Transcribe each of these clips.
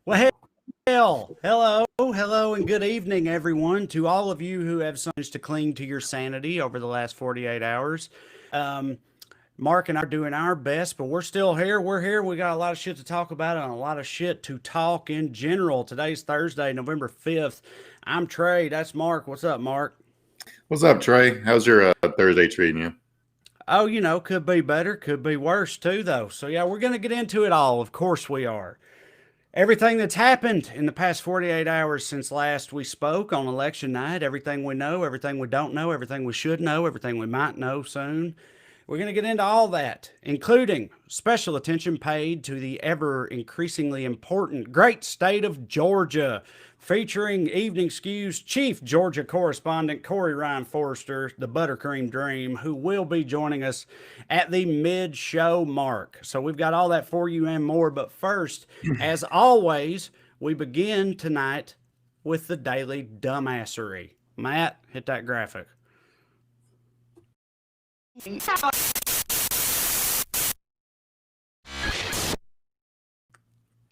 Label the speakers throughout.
Speaker 1: Well, hello, and good evening, everyone. To all of you who have managed to cling to your sanity over the last 48 hours. Um, Mark and I are doing our best, but we're still here. We're here. We got a lot of shit to talk about and a lot of shit to talk in general. Today's Thursday, November 5th. I'm Trey. That's Mark. What's up, Mark?
Speaker 2: What's up, Trey? How's your Thursday treating you?
Speaker 1: Oh, could be better, could be worse too, though. So, yeah, we're going to get into it all. Of course, we are. Everything that's happened in the past 48 hours since last we spoke on election night, everything we know, everything we don't know, everything we should know, everything we might know soon. We're going to get into all that, including special attention paid to the ever increasingly important great state of Georgia, featuring Evening Skews chief Georgia correspondent Corey Ryan Forrester, the Buttercream Dream, who will be joining us at the mid-show mark. So we've got all that for you and more. But first, as always, we begin tonight with the Daily Dumbassery. Matt, hit that graphic.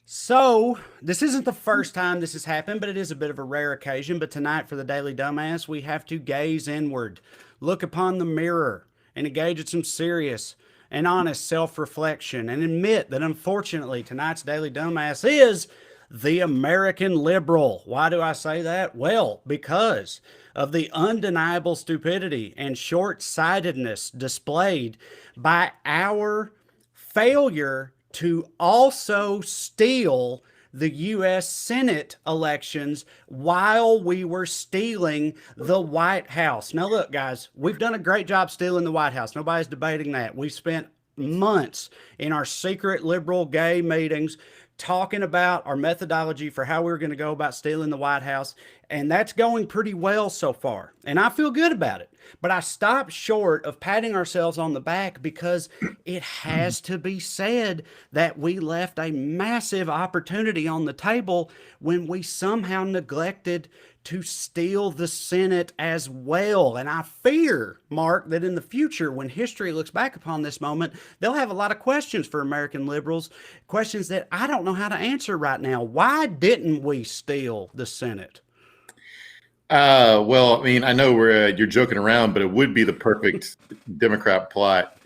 Speaker 1: So, this isn't the first time this has happened, but it is a bit of a rare occasion. But tonight, for the Daily Dumbass, we have to gaze inward, look upon the mirror, and engage in some serious and honest self reflection, and admit that unfortunately, tonight's Daily Dumbass is the American liberal. Why do I say that? Well, because of the undeniable stupidity and short sightedness displayed by our failure to also steal the U.S. Senate elections while we were stealing the White House. Now, look, guys, we've done a great job stealing the White House. Nobody's debating that. We've spent months in our secret liberal gay meetings talking about our methodology for how we were going to go about stealing the White House. And that's going pretty well so far. And I feel good about it. But I stopped short of patting ourselves on the back because it has to be said that we left a massive opportunity on the table when we somehow neglected to steal the Senate as well. And I fear, Mark, that in the future, when history looks back upon this moment, they'll have a lot of questions for American liberals, questions that I don't know how to answer right now. Why didn't we steal the Senate?
Speaker 2: Well, I mean, I know you're joking around, but it would be the perfect Democrat plot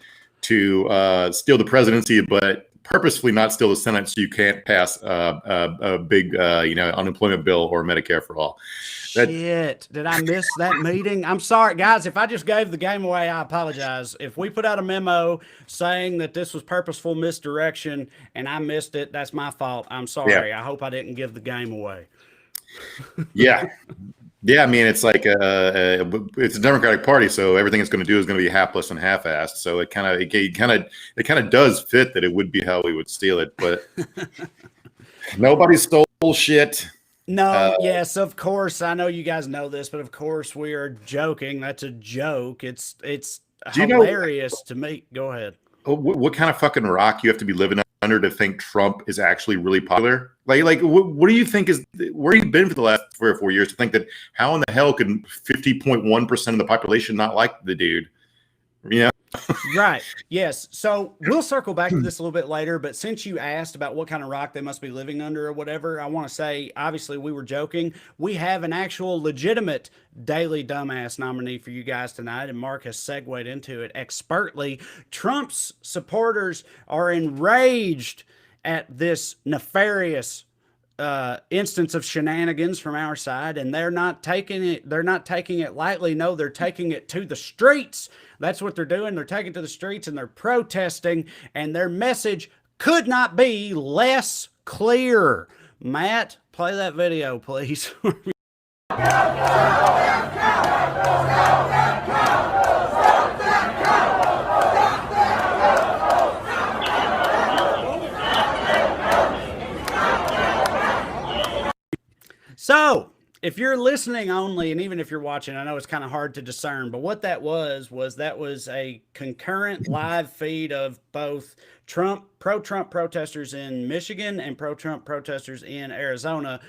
Speaker 2: to steal the presidency, but purposefully not steal the Senate so you can't pass a big, unemployment bill or Medicare for all.
Speaker 1: Shit, did I miss that meeting? I'm sorry, guys. If I just gave the game away, I apologize. If we put out a memo saying that this was purposeful misdirection and I missed it, that's my fault. I'm sorry. Yeah. I hope I didn't give the game away.
Speaker 2: Yeah. Yeah, I mean, it's like it's a Democratic Party, so everything it's going to do is going to be hapless and half-assed. So it kind of does fit that it would be how we would steal it, but nobody stole shit.
Speaker 1: No, yes, of course. I know you guys know this, but of course we are joking. That's a joke. It's hilarious to me. Go ahead.
Speaker 2: What kind of fucking rock you have to be living under to think Trump is actually really popular? Like what do you think is where you've been for the last 3 or 4 years to think that how in the hell could 50.1% of the population not like the dude? You know?
Speaker 1: Right. Yes. So we'll circle back to this a little bit later, but since you asked about what kind of rock they must be living under or whatever, I want to say, obviously we were joking. We have an actual legitimate Daily Dumbass nominee for you guys tonight, and Mark has segued into it expertly. Trump's supporters are enraged at this nefarious instance of shenanigans from our side, and they're not taking it lightly. No, they're taking it to the streets. That's what they're doing. They're taking it to the streets and they're protesting, and their message could not be less clear. Matt, play that video, please. So, if you're listening only, and even if you're watching, I know it's kind of hard to discern, but what that was a concurrent live feed of both pro-Trump protesters in Michigan and pro-Trump protesters in Arizona.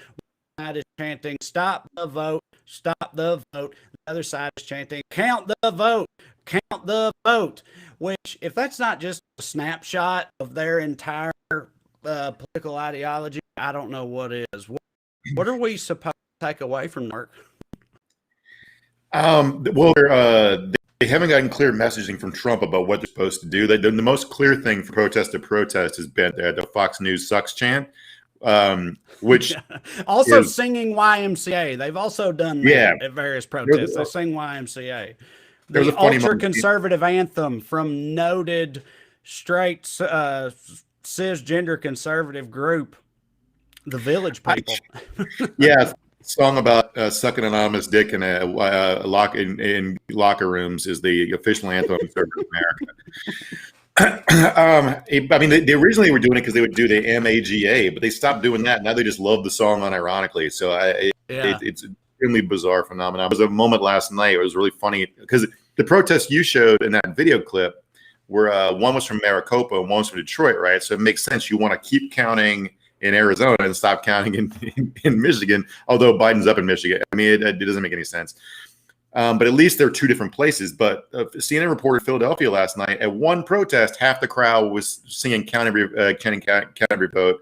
Speaker 1: One side is chanting, "Stop the vote, stop the vote." The other side is chanting, "Count the vote, count the vote." Which, if that's not just a snapshot of their entire political ideology, I don't know what is. What are we supposed to take away from Mark?
Speaker 2: Well, they haven't gotten clear messaging from Trump about what they're supposed to do. The most clear thing from protest to protest has been the Fox News sucks chant, which
Speaker 1: also
Speaker 2: is,
Speaker 1: singing YMCA. They've also done
Speaker 2: yeah,
Speaker 1: that at various protests. They sing YMCA.
Speaker 2: there was
Speaker 1: The
Speaker 2: a funny
Speaker 1: ultra
Speaker 2: moment.
Speaker 1: conservative anthem from noted straight cisgender conservative group, the Village People.
Speaker 2: Yeah, song about sucking anonymous dick in a in locker rooms is the official anthem of conservative America. I mean, they originally were doing it because they would do the MAGA, but they stopped doing that. Now they just love the song unironically. So it's an extremely bizarre phenomenon. There was a moment last night. It was really funny because the protests you showed in that video clip were one was from Maricopa and one was from Detroit, right? So it makes sense. You want to keep counting in Arizona and stop counting in Michigan, although Biden's up in Michigan. I mean, it doesn't make any sense. But at least they're two different places. But CNN reported Philadelphia last night. At one protest, half the crowd was singing chanting count every vote.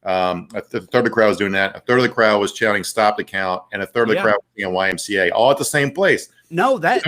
Speaker 2: A third of the crowd was doing that. A third of the crowd was chanting stop the count. And a third of the crowd was singing YMCA, all at the same place.
Speaker 1: No, I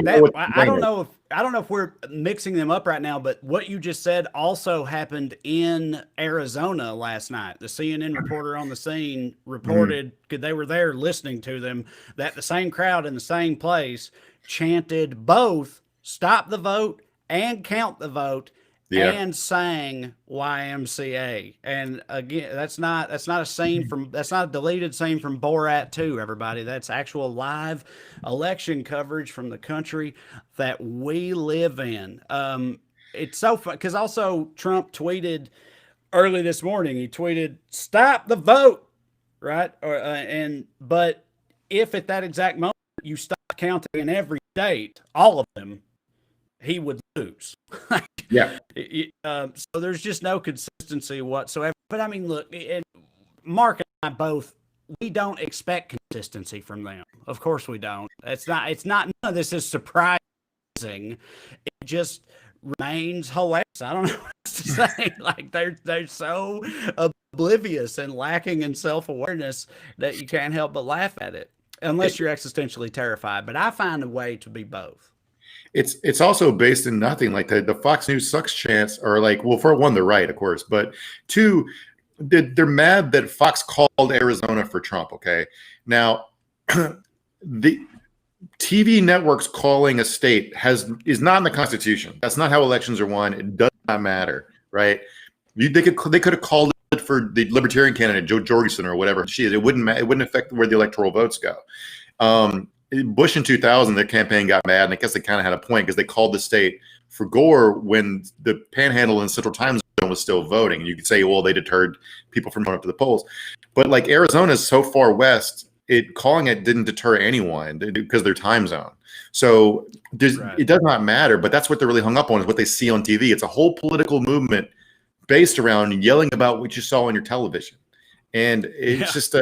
Speaker 1: don't know if we're mixing them up right now, but what you just said also happened in Arizona last night. The CNN reporter on the scene reported, because they were there listening to them, that the same crowd in the same place chanted both stop the vote and count the vote. Yeah. And sang YMCA. And again, that's not a scene from, that's not a deleted scene from Borat 2, everybody. That's actual live election coverage from the country that we live in. It's so fun because also Trump tweeted early this morning, he tweeted, stop the vote, right? But if at that exact moment you stop counting in every state, all of them, he would lose.
Speaker 2: Yeah.
Speaker 1: So there's just no consistency whatsoever. But I mean, look, Mark and I both, we don't expect consistency from them. Of course we don't. It's not, none of this is surprising. It just remains hilarious. I don't know what else to say. Like they're so oblivious and lacking in self-awareness that you can't help but laugh at it, unless you're existentially terrified. But I find a way to be both.
Speaker 2: It's also based in nothing. Like the Fox News sucks chants are like, well, for one, they're right, of course, but two, they're mad that Fox called Arizona for Trump. Okay, now the TV networks calling a state is not in the Constitution. That's not how elections are won. It does not matter, right? They could have called it for the Libertarian candidate Joe Jorgensen or whatever she is. It wouldn't affect where the electoral votes go. Bush in 2000, their campaign got mad, and I guess they kind of had a point because they called the state for Gore when the Panhandle and Central Time Zone was still voting. And you could say, well, they deterred people from going up to the polls. But like Arizona is so far west, calling it didn't deter anyone because their time zone. So it does not matter. But that's what they're really hung up on, is what they see on TV. It's a whole political movement based around yelling about what you saw on your television. And it's just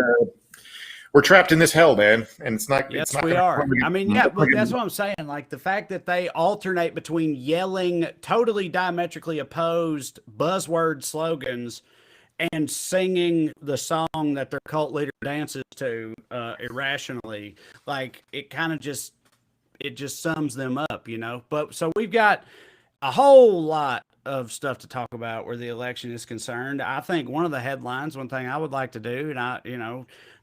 Speaker 2: we're trapped in this hell, man, and it's not.
Speaker 1: Yes, we are. I mean, but that's what I'm saying. Like the fact that they alternate between yelling totally diametrically opposed buzzword slogans and singing the song that their cult leader dances to irrationally, like it just sums them up, you know. But so we've got a whole lot of stuff to talk about where the election is concerned. I think one of the headlines, one thing I would like to do, and I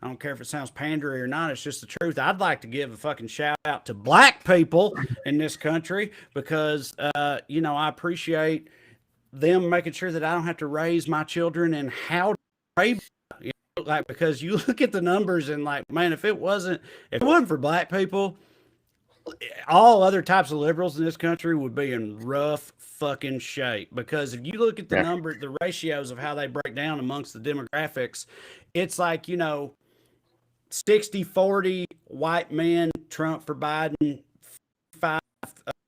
Speaker 1: don't care if it sounds pandery or not, it's just the truth. I'd like to give a fucking shout out to black people in this country because, I appreciate them making sure that I don't have to raise my children in how to pray. Like, because you look at the numbers and like, man, if it wasn't for black people, all other types of liberals in this country would be in rough fucking shape. Because if you look at the ratios of how they break down amongst the demographics, it's like, 60-40 white men, Trump for Biden,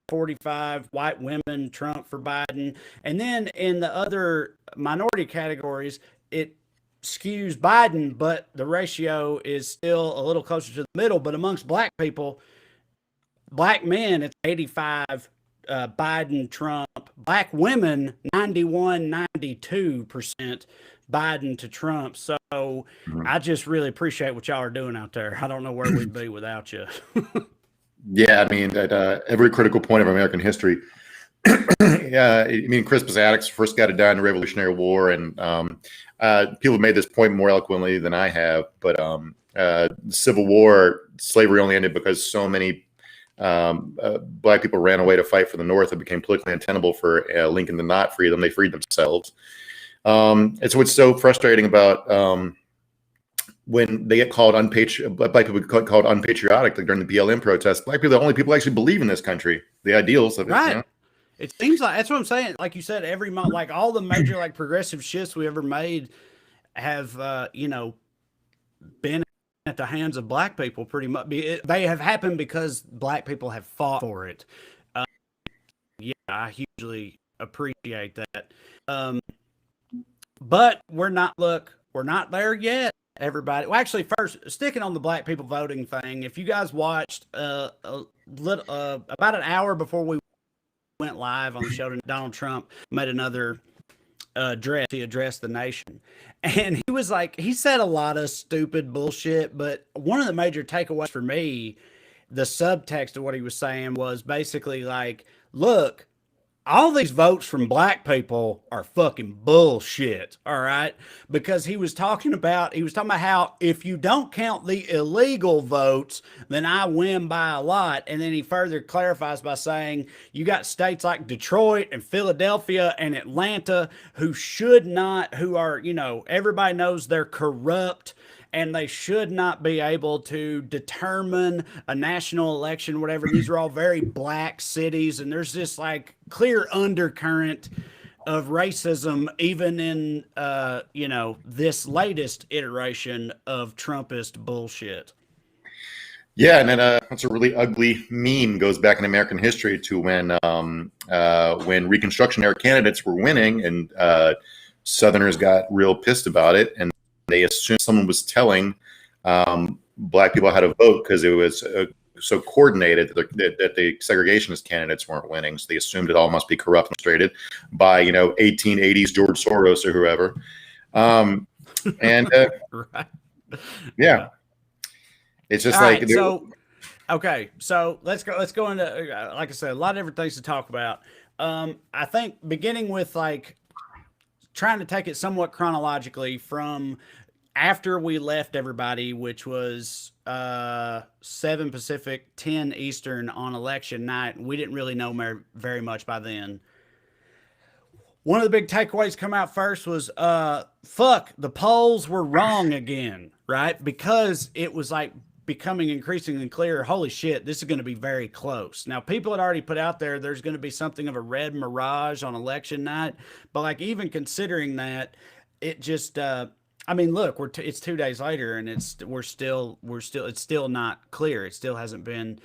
Speaker 1: 45 white women, Trump for Biden. And then in the other minority categories, it skews Biden, but the ratio is still a little closer to the middle. But amongst black people, black men, it's 85 Biden, Trump. Black women, 91, 92% Biden to Trump. So
Speaker 2: Mhm.
Speaker 1: I just really appreciate what y'all are doing out there. I don't know where we'd be without you.
Speaker 2: Yeah, I mean, at every critical point of American history, yeah, I mean, Crispus Attucks, first guy to die in the Revolutionary War, and people have made this point more eloquently than I have. But the Civil War, slavery only ended because so many black people ran away to fight for the North. It became politically untenable for Lincoln to not free them. They freed themselves. And so what's so frustrating about when they get called black people get called unpatriotic, like during the BLM protests, black people are the only people who actually believe in this country, the ideals of it.
Speaker 1: Right.
Speaker 2: You know?
Speaker 1: It seems like that's what I'm saying. Like you said, every month, like all the major like progressive shifts we ever made have, been at the hands of black people pretty much. They have happened because black people have fought for it. Yeah, I hugely appreciate that. Um, but we're not there yet, everybody. Well, actually, first, sticking on the black people voting thing, if you guys watched about an hour before we went live on the show, Donald Trump made another address. He addressed the nation. And he was like, he said a lot of stupid bullshit, but one of the major takeaways for me, the subtext of what he was saying was basically like, look, all these votes from black people are fucking bullshit, all right? Because he was talking about how if you don't count the illegal votes, then I win by a lot. And then he further clarifies by saying you got states like Detroit and Philadelphia and Atlanta who are, everybody knows they're corrupt and they should not be able to determine a national election, whatever. These are all very black cities, and there's this like clear undercurrent of racism, even in this latest iteration of Trumpist bullshit.
Speaker 2: Yeah, and then that's a really ugly meme. Goes back in American history to when Reconstruction era candidates were winning, and Southerners got real pissed about it, and they assumed someone was telling black people how to vote because it was so coordinated that the segregationist candidates weren't winning. So they assumed it all must be corrupt and frustrated by 1880s George Soros or whoever. And
Speaker 1: Right.
Speaker 2: yeah, it's just
Speaker 1: All
Speaker 2: like
Speaker 1: right, so okay, so let's go into like I said, a lot of different things to talk about. I think beginning with like trying to take it somewhat chronologically from after we left everybody, which was 7 Pacific, 10 Eastern on election night. We didn't really know very much by then. One of the big takeaways come out first was fuck, the polls were wrong again, right? Because it was like becoming increasingly clear, holy shit, this is going to be very close. Now, people had already put out there's going to be something of a red mirage on election night, but like even considering that, it just look, it's 2 days later and it's still not clear. It still hasn't been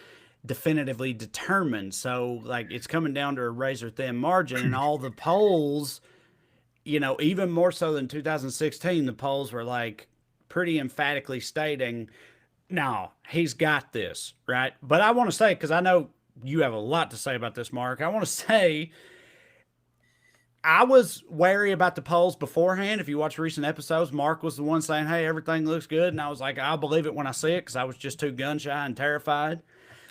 Speaker 1: definitively determined. So like it's coming down to a razor thin margin, and all the polls, even more so than 2016, the polls were like pretty emphatically stating, no, he's got this, right? But I want to say, because I know you have a lot to say about this, Mark, I want to say I was wary about the polls beforehand. If you watch recent episodes, Mark was the one saying, hey, everything looks good. And I was like, I'll believe it when I see it, because I was just too gun shy and terrified.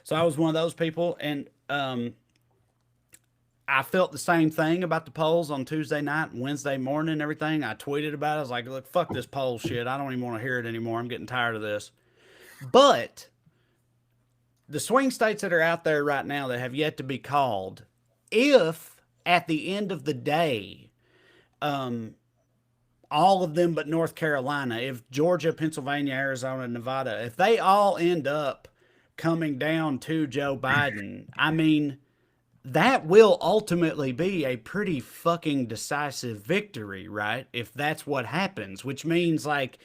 Speaker 1: So I was one of those people. And I felt the same thing about the polls on Tuesday night and Wednesday morning and everything. I tweeted about it. I was like, look, fuck this poll shit. I don't even want to hear it anymore. I'm getting tired of this. But the swing states that are out there right now that have yet to be called, if at the end of the day, all of them but North Carolina, if Georgia, Pennsylvania, Arizona, Nevada, if they all end up coming down to Joe Biden, I mean, that will ultimately be a pretty fucking decisive victory, right? If that's what happens, which means like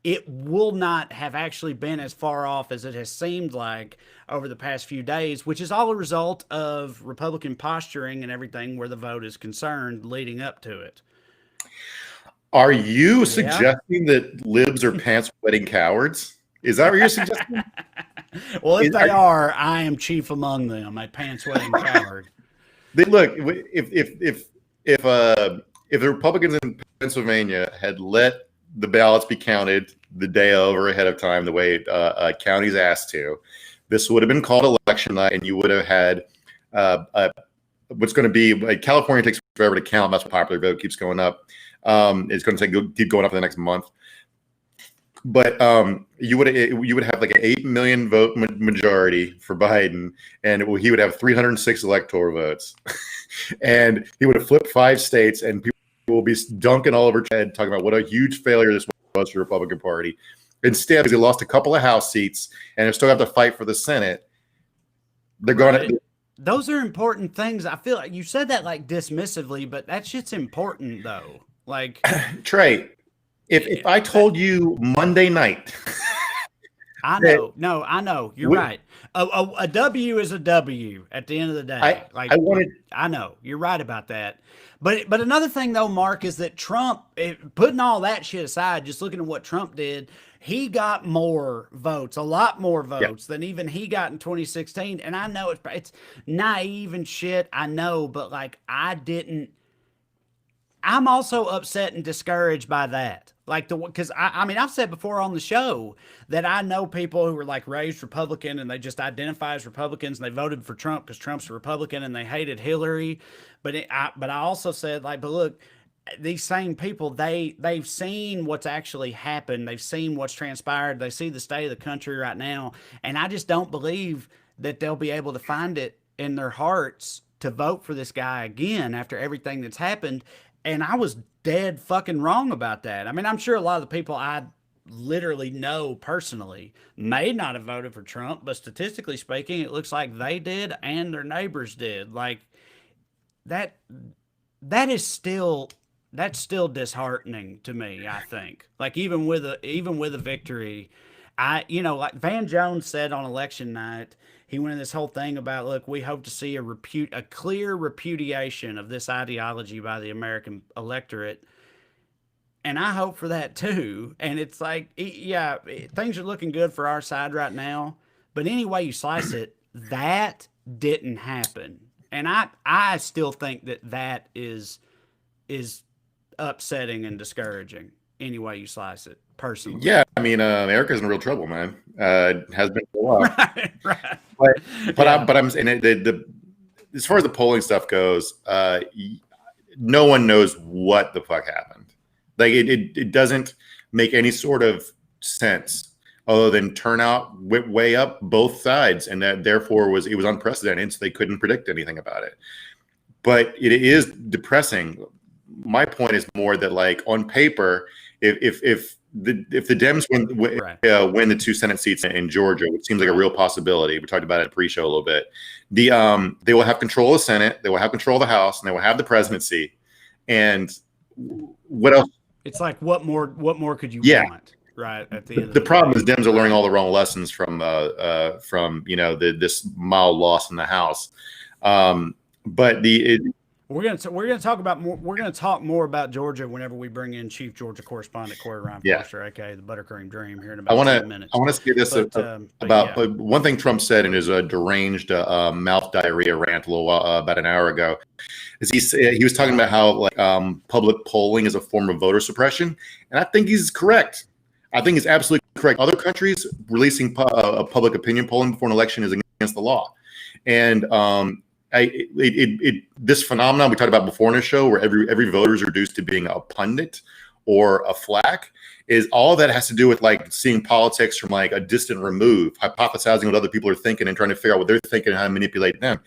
Speaker 1: it will not have actually been as far off as it has seemed like over the past few days, which is all a result of Republican posturing and everything where the vote is concerned leading up to it.
Speaker 2: Are you suggesting that libs are pants wetting cowards? Is that what you're suggesting?
Speaker 1: Well, if they are, I am chief among them, a pants wetting coward.
Speaker 2: Look, if if the Republicans in Pennsylvania had let the ballots be counted the day over ahead of time, the way counties asked to, this would have been called election night, and you would have had what's going to be like California takes forever to count. That's why popular vote keeps going up. It's going to keep going up for the next month. But you would have like an 8 million vote majority for Biden, and he would have 306 electoral votes, and he would have flipped 5 states, and people will be dunking all over Chad talking about what a huge failure this was for the Republican Party. Instead, because they lost a couple of House seats and they still have to fight for the Senate, they're going to.
Speaker 1: Those are important things. I feel like you said that like dismissively, but that shit's important though. Like
Speaker 2: Trey. If I told you Monday night,
Speaker 1: I know, no, I know you're right. A W is a W at the end of the day. I know you're right about that. But another thing though, Mark, is that Trump, putting all that shit aside, just looking at what Trump did, he got more votes, a lot more votes than even he got in 2016. And I know it's naive and shit. I know, but like I'm also upset and discouraged by that. Like because I mean, I've said before on the show that I know people who were like raised Republican and they just identify as Republicans and they voted for Trump because Trump's a Republican and they hated Hillary. But I also said like, but look, these same people, they've seen what's actually happened. They've seen what's transpired. They see the state of the country right now. And I just don't believe that they'll be able to find it in their hearts to vote for this guy again after everything that's happened. And I was dead fucking wrong about that. I mean, I'm sure a lot of the people I literally know personally may not have voted for Trump, but statistically speaking, it looks like they did and their neighbors did. Like that's still disheartening to me, I think. Like even with a victory, like Van Jones said on election night, he went in this whole thing about, look, we hope to see a clear repudiation of this ideology by the American electorate. And I hope for that too. And it's like, yeah, things are looking good for our side right now. But any way you slice it, that didn't happen. And I still think that is upsetting and discouraging any way you slice it, personally.
Speaker 2: Yeah, I mean, America's in real trouble, man. Has been for a while.
Speaker 1: Right.
Speaker 2: But I'm saying as far as the polling stuff goes, no one knows what the fuck happened. Like it doesn't make any sort of sense other than turnout went way up both sides, and that therefore it was unprecedented, so they couldn't predict anything about it. But it is depressing. My point is more that, like, on paper, if the Dems win the 2 Senate seats in Georgia, which seems like a real possibility, we talked about it in pre-show a little bit. They will have control of the Senate, they will have control of the House, and they will have the presidency. And what else?
Speaker 1: It's like what more could you want? Right at the end.
Speaker 2: The problem is Dems are learning all the wrong lessons from this mild loss in the House. But
Speaker 1: we're gonna talk more about Georgia whenever we bring in Chief Georgia Correspondent Corey Ryan Forrester, aka the Buttercream Dream, here in about 10 minutes.
Speaker 2: I want to say this about one thing Trump said in his deranged mouth diarrhea rant a little while, about an hour ago. Is he was talking about how like public polling is a form of voter suppression, and I think he's correct. I think he's absolutely correct. Other countries releasing public opinion polling before an election is against the law, and this phenomenon we talked about before in the show, where every voter is reduced to being a pundit or a flack, is all that has to do with like seeing politics from like a distant remove, hypothesizing what other people are thinking and trying to figure out what they're thinking and how to manipulate them.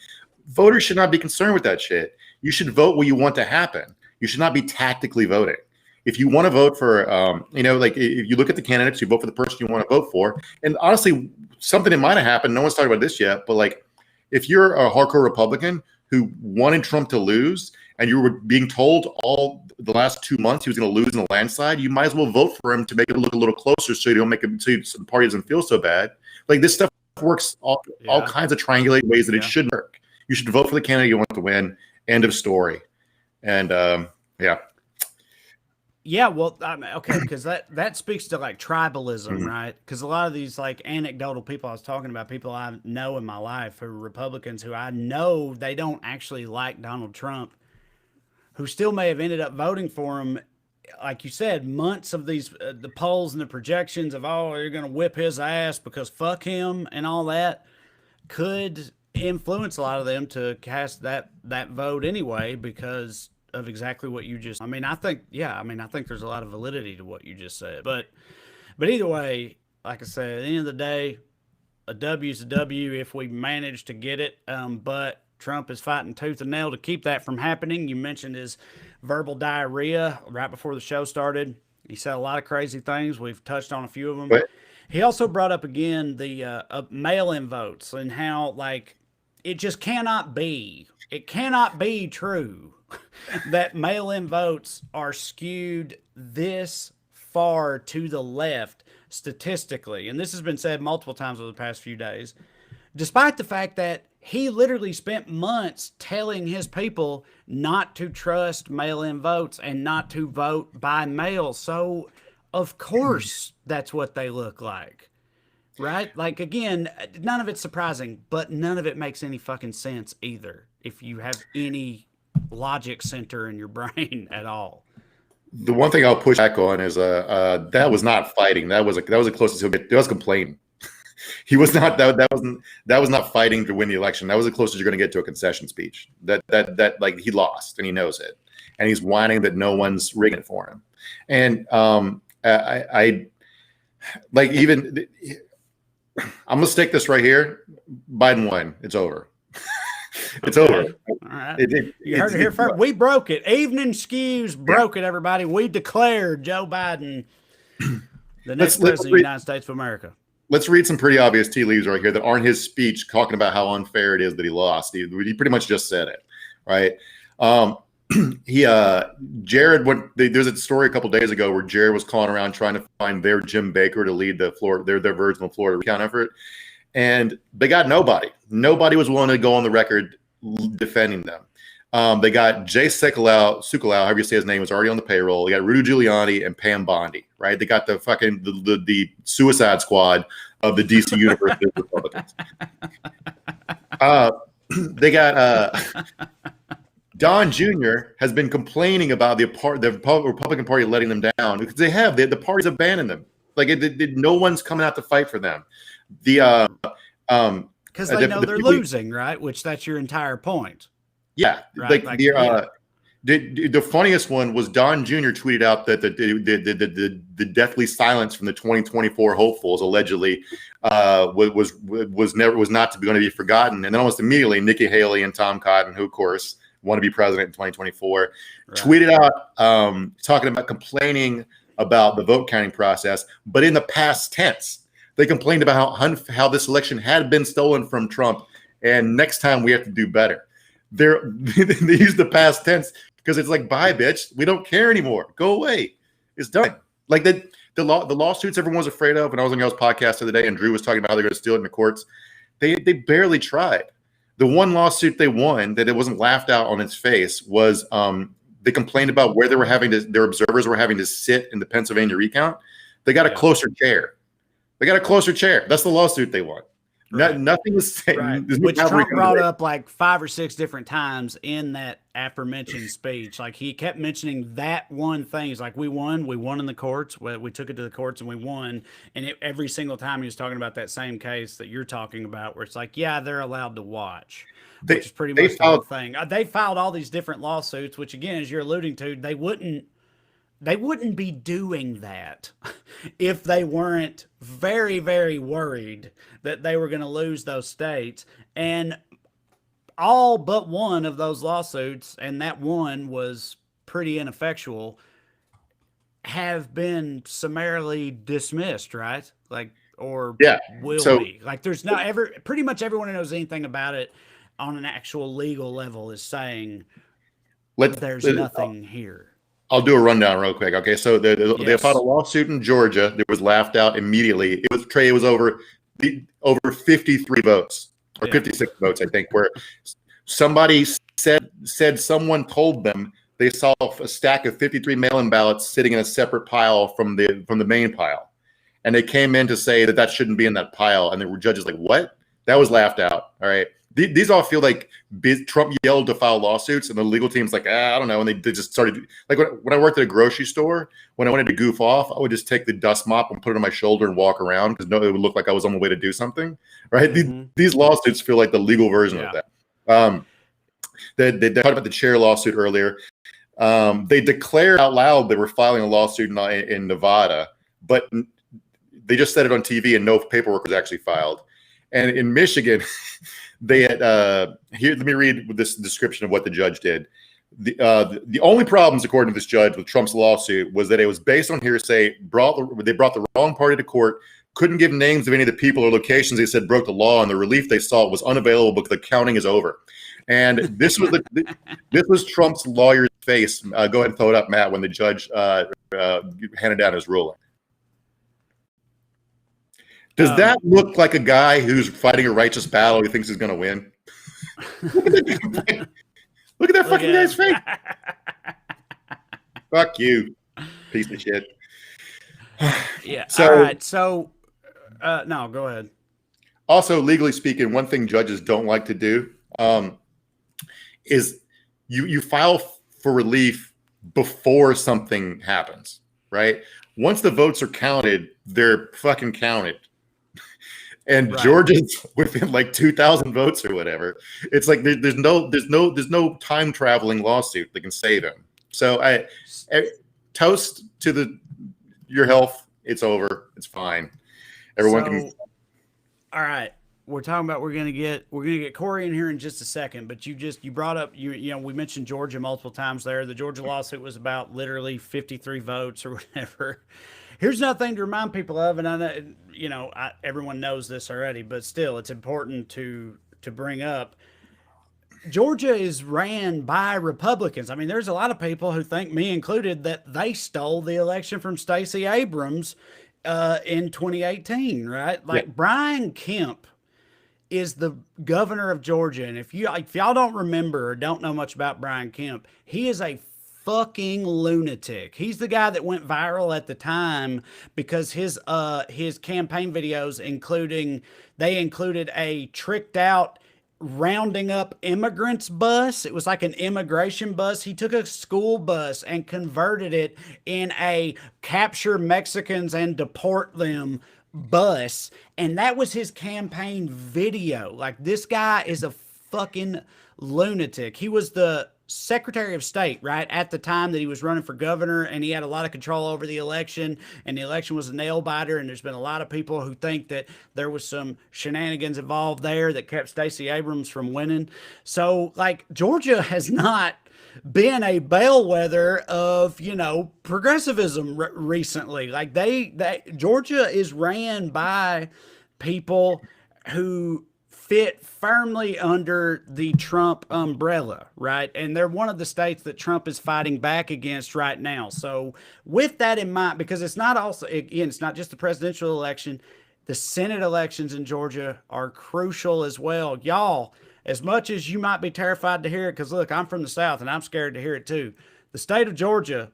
Speaker 2: Voters should not be concerned with that shit. You should vote what you want to happen. You should not be tactically voting. If you want to vote for, like if you look at the candidates, you vote for the person you want to vote for. And honestly, something that might have happened, no one's talking about this yet, but like if you're a hardcore Republican who wanted Trump to lose and you were being told all the last 2 months he was going to lose in a landslide, you might as well vote for him to make it look a little closer so you don't make it so the party doesn't feel so bad. Like this stuff works all kinds of triangulated ways that it should work. You should vote for the candidate you want to win. End of story. And
Speaker 1: yeah, well, okay, because that speaks to like tribalism, right? Because a lot of these like anecdotal people I was talking about, people I know in my life who are Republicans who I know they don't actually like Donald Trump, who still may have ended up voting for him, like you said, months of these the polls and the projections of, oh, you're going to whip his ass because fuck him and all that, could influence a lot of them to cast that vote anyway because of exactly what you just. I mean, I think there's a lot of validity to what you just said, but either way, like I said, at the end of the day, a W's a W if we manage to get it. But Trump is fighting tooth and nail to keep that from happening. You mentioned his verbal diarrhea right before the show started. He said a lot of crazy things. We've touched on a few of them.
Speaker 2: But
Speaker 1: He also brought up again the mail-in votes and how, like, it just cannot be. It cannot be true that mail-in votes are skewed this far to the left statistically. And this has been said multiple times over the past few days, despite the fact that he literally spent months telling his people not to trust mail-in votes and not to vote by mail. So, of course, that's what they look like, right? Like, again, none of it's surprising, but none of it makes any fucking sense either if you have any logic center in your brain at all.
Speaker 2: the one thing I'll push back on is that was not fighting. That was the closest he'll get. That was complaining. He was not that was not fighting to win the election. That was the closest you're going to get to a concession speech. That like he lost and he knows it, and he's whining that no one's rigging it for him. And I like even I'm gonna stick this right here. Biden won. It's over. It's over.
Speaker 1: All right. You heard it here first. We broke it. Evening Skews broke it, everybody. We declared Joe Biden the next president of the United States of America.
Speaker 2: Let's read some pretty obvious tea leaves right here that aren't his speech talking about how unfair it is that he lost. He pretty much just said it, right? Jared went. There's a story a couple days ago where Jared was calling around trying to find their Jim Baker to lead the Florida, their version of Florida recount effort, and they got nobody. Nobody was willing to go on the record defending them. They got Jay Sekulow, however you say his name, was already on the payroll. They got Rudy Giuliani and Pam Bondi, right? They got the fucking the Suicide Squad of the DC University Republicans. They got Don Jr. has been complaining about the Republican Party letting them down because the party's abandoned them. Like no one's coming out to fight for them. Because
Speaker 1: they know they're losing, right? Which that's your entire point.
Speaker 2: Yeah,
Speaker 1: right?
Speaker 2: The funniest one was Don Jr. tweeted out that the deathly silence from the 2024 hopefuls allegedly was not going to be forgotten, and then almost immediately Nikki Haley and Tom Cotton, who of course want to be president in 2024, tweeted out talking about complaining about the vote counting process, but in the past tense. They complained about how this election had been stolen from Trump, and next time we have to do better. They use the past tense because it's like, bye, bitch. We don't care anymore. Go away. It's done. Like the lawsuits everyone's afraid of. When I was on y'all's podcast the other day, and Drew was talking about how they're going to steal it in the courts, they barely tried. The one lawsuit they won that it wasn't laughed out on its face was they complained about where their observers were having to sit in the Pennsylvania recount. They got a closer chair. They got a closer chair. That's the lawsuit they won. Right. Nothing was said.
Speaker 1: Right. Which Trump brought up like 5 or 6 different times in that aforementioned speech. Like he kept mentioning that one thing. He's like, we won in the courts. We took it to the courts and we won. And every single time he was talking about that same case that you're talking about, where it's like, yeah, they're allowed to watch. Which is pretty much the whole thing. They filed all these different lawsuits, which again, as you're alluding to, they wouldn't be doing that if they weren't very, very worried that they were going to lose those states. And all but one of those lawsuits, and that one was pretty ineffectual, have been summarily dismissed, right? Like, or will be. Like, there's not pretty much everyone who knows anything about it on an actual legal level is saying there's nothing here.
Speaker 2: I'll do a rundown real quick. Okay, so they filed a lawsuit in Georgia that was laughed out immediately. It was over 53 votes or 56 votes, I think, where somebody said someone told them they saw a stack of 53 mail-in ballots sitting in a separate pile from the main pile, and they came in to say that shouldn't be in that pile, and the judge is like, "What?" That was laughed out. All right, these all feel like Trump yelled to file lawsuits, and the legal team's like, I don't know. And they just started, like when I worked at a grocery store, when I wanted to goof off, I would just take the dust mop and put it on my shoulder and walk around because it would look like I was on the way to do something, right?
Speaker 1: Mm-hmm.
Speaker 2: These lawsuits feel like the legal version of that. They talked about the chair lawsuit earlier. They declared out loud they were filing a lawsuit in Nevada, but they just said it on TV and no paperwork was actually filed. And in Michigan, they had here. Let me read this description of what the judge did. The only problems, according to this judge, with Trump's lawsuit was that it was based on hearsay. They brought the wrong party to court. Couldn't give names of any of the people or locations they said broke the law, and the relief they sought was unavailable because the counting is over. And this was this was Trump's lawyer's face. Go ahead and throw it up, Matt, when the judge handed down his ruling. Does that look like a guy who's fighting a righteous battle he thinks he's going to win? Look at that fucking guy's face. Fuck you, piece of shit.
Speaker 1: Yeah.
Speaker 2: So,
Speaker 1: all right. So, no, go ahead.
Speaker 2: Also, legally speaking, one thing judges don't like to do is you file for relief before something happens, right? Once the votes are counted, they're fucking counted. And right. Georgia's within like 2,000 votes or whatever. It's like there's no time traveling lawsuit that can save him. So I toast to your health. It's over. It's fine. Everyone can.
Speaker 1: All right. We're talking about we're gonna get Corey in here in just a second, but you brought up we mentioned Georgia multiple times there. The Georgia lawsuit was about literally 53 votes or whatever. Here's another thing to remind people of, and I know everyone knows this already, but still it's important to bring up. Georgia is ran by Republicans. I mean, there's a lot of people who think, me included, that they stole the election from Stacey Abrams in 2018, right? Like, yeah. Brian Kemp is the governor of Georgia, and if y'all don't remember or don't know much about Brian Kemp, he is a fucking lunatic. He's the guy that went viral at the time because his campaign videos included a tricked out rounding up immigrants bus. It was like an immigration bus. He took a school bus and converted it in a capture Mexicans and deport them bus, and that was his campaign video. Like, this guy is a fucking lunatic. He was the Secretary of State, right, at the time that he was running for governor, and he had a lot of control over the election, and the election was a nail biter, and there's been a lot of people who think that there was some shenanigans involved there that kept Stacey Abrams from winning. So, like, Georgia has not been a bellwether of, progressivism recently. Like, Georgia is ran by people who fit firmly under the Trump umbrella, right? And they're one of the states that Trump is fighting back against right now. So with that in mind, because it's not just the presidential election, the Senate elections in Georgia are crucial as well. Y'all, as much as you might be terrified to hear it, because look, I'm from the South and I'm scared to hear it too. The state of Georgia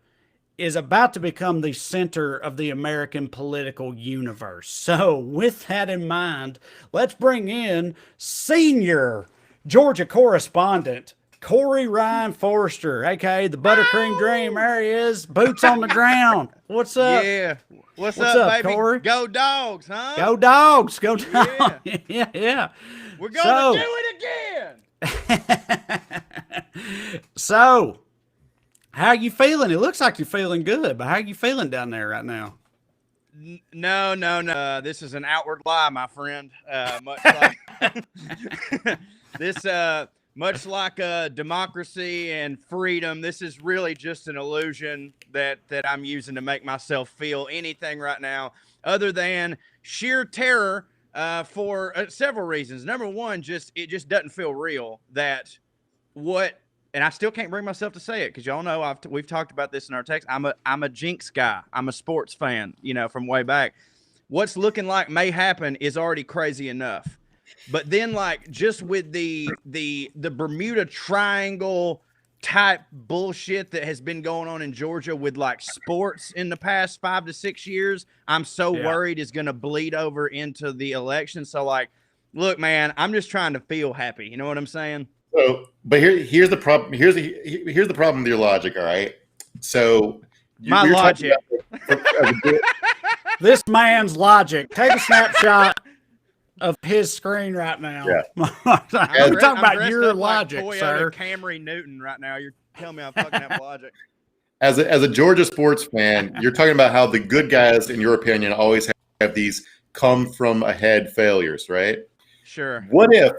Speaker 1: is about to become the center of the American political universe. So with that in mind, let's bring in senior Georgia correspondent, Corey Ryan Forrester, aka the Buttercream Dream. There he is, boots on the ground. What's up?
Speaker 3: Yeah. What's up, baby?
Speaker 1: Corey?
Speaker 3: Go Dogs, huh?
Speaker 1: Go Dogs. Go Dogs. Yeah.
Speaker 3: We're going to do it again.
Speaker 1: So, how you feeling? It looks like you're feeling good, but how are you feeling down there right now?
Speaker 3: No. This is an outward lie, my friend. Much like much like democracy and freedom, this is really just an illusion that I'm using to make myself feel anything right now, other than sheer terror for several reasons. Number one, it just doesn't feel real. And I still can't bring myself to say it because y'all know we've talked about this in our text. I'm a Jinx guy. I'm a sports fan, from way back. What's looking like may happen is already crazy enough. But then, like, just with the Bermuda Triangle type bullshit that has been going on in Georgia with like sports in the past 5 to 6 years, I'm so worried is going to bleed over into the election. So like, Look, man, I'm just trying to feel happy. You know what I'm saying?
Speaker 2: So, but here's the problem. Here's the problem with your logic. All right. So
Speaker 3: My
Speaker 2: you're
Speaker 3: logic.
Speaker 1: This man's logic. Take a snapshot of his screen right now.
Speaker 2: Yeah.
Speaker 1: I'm talking about your logic,
Speaker 3: like
Speaker 1: sir.
Speaker 3: Camry Newton right now. You're telling me I fucking have logic.
Speaker 2: As a Georgia sports fan, you're talking about how the good guys, in your opinion, always have these come from ahead failures, right?
Speaker 3: Sure.
Speaker 2: What if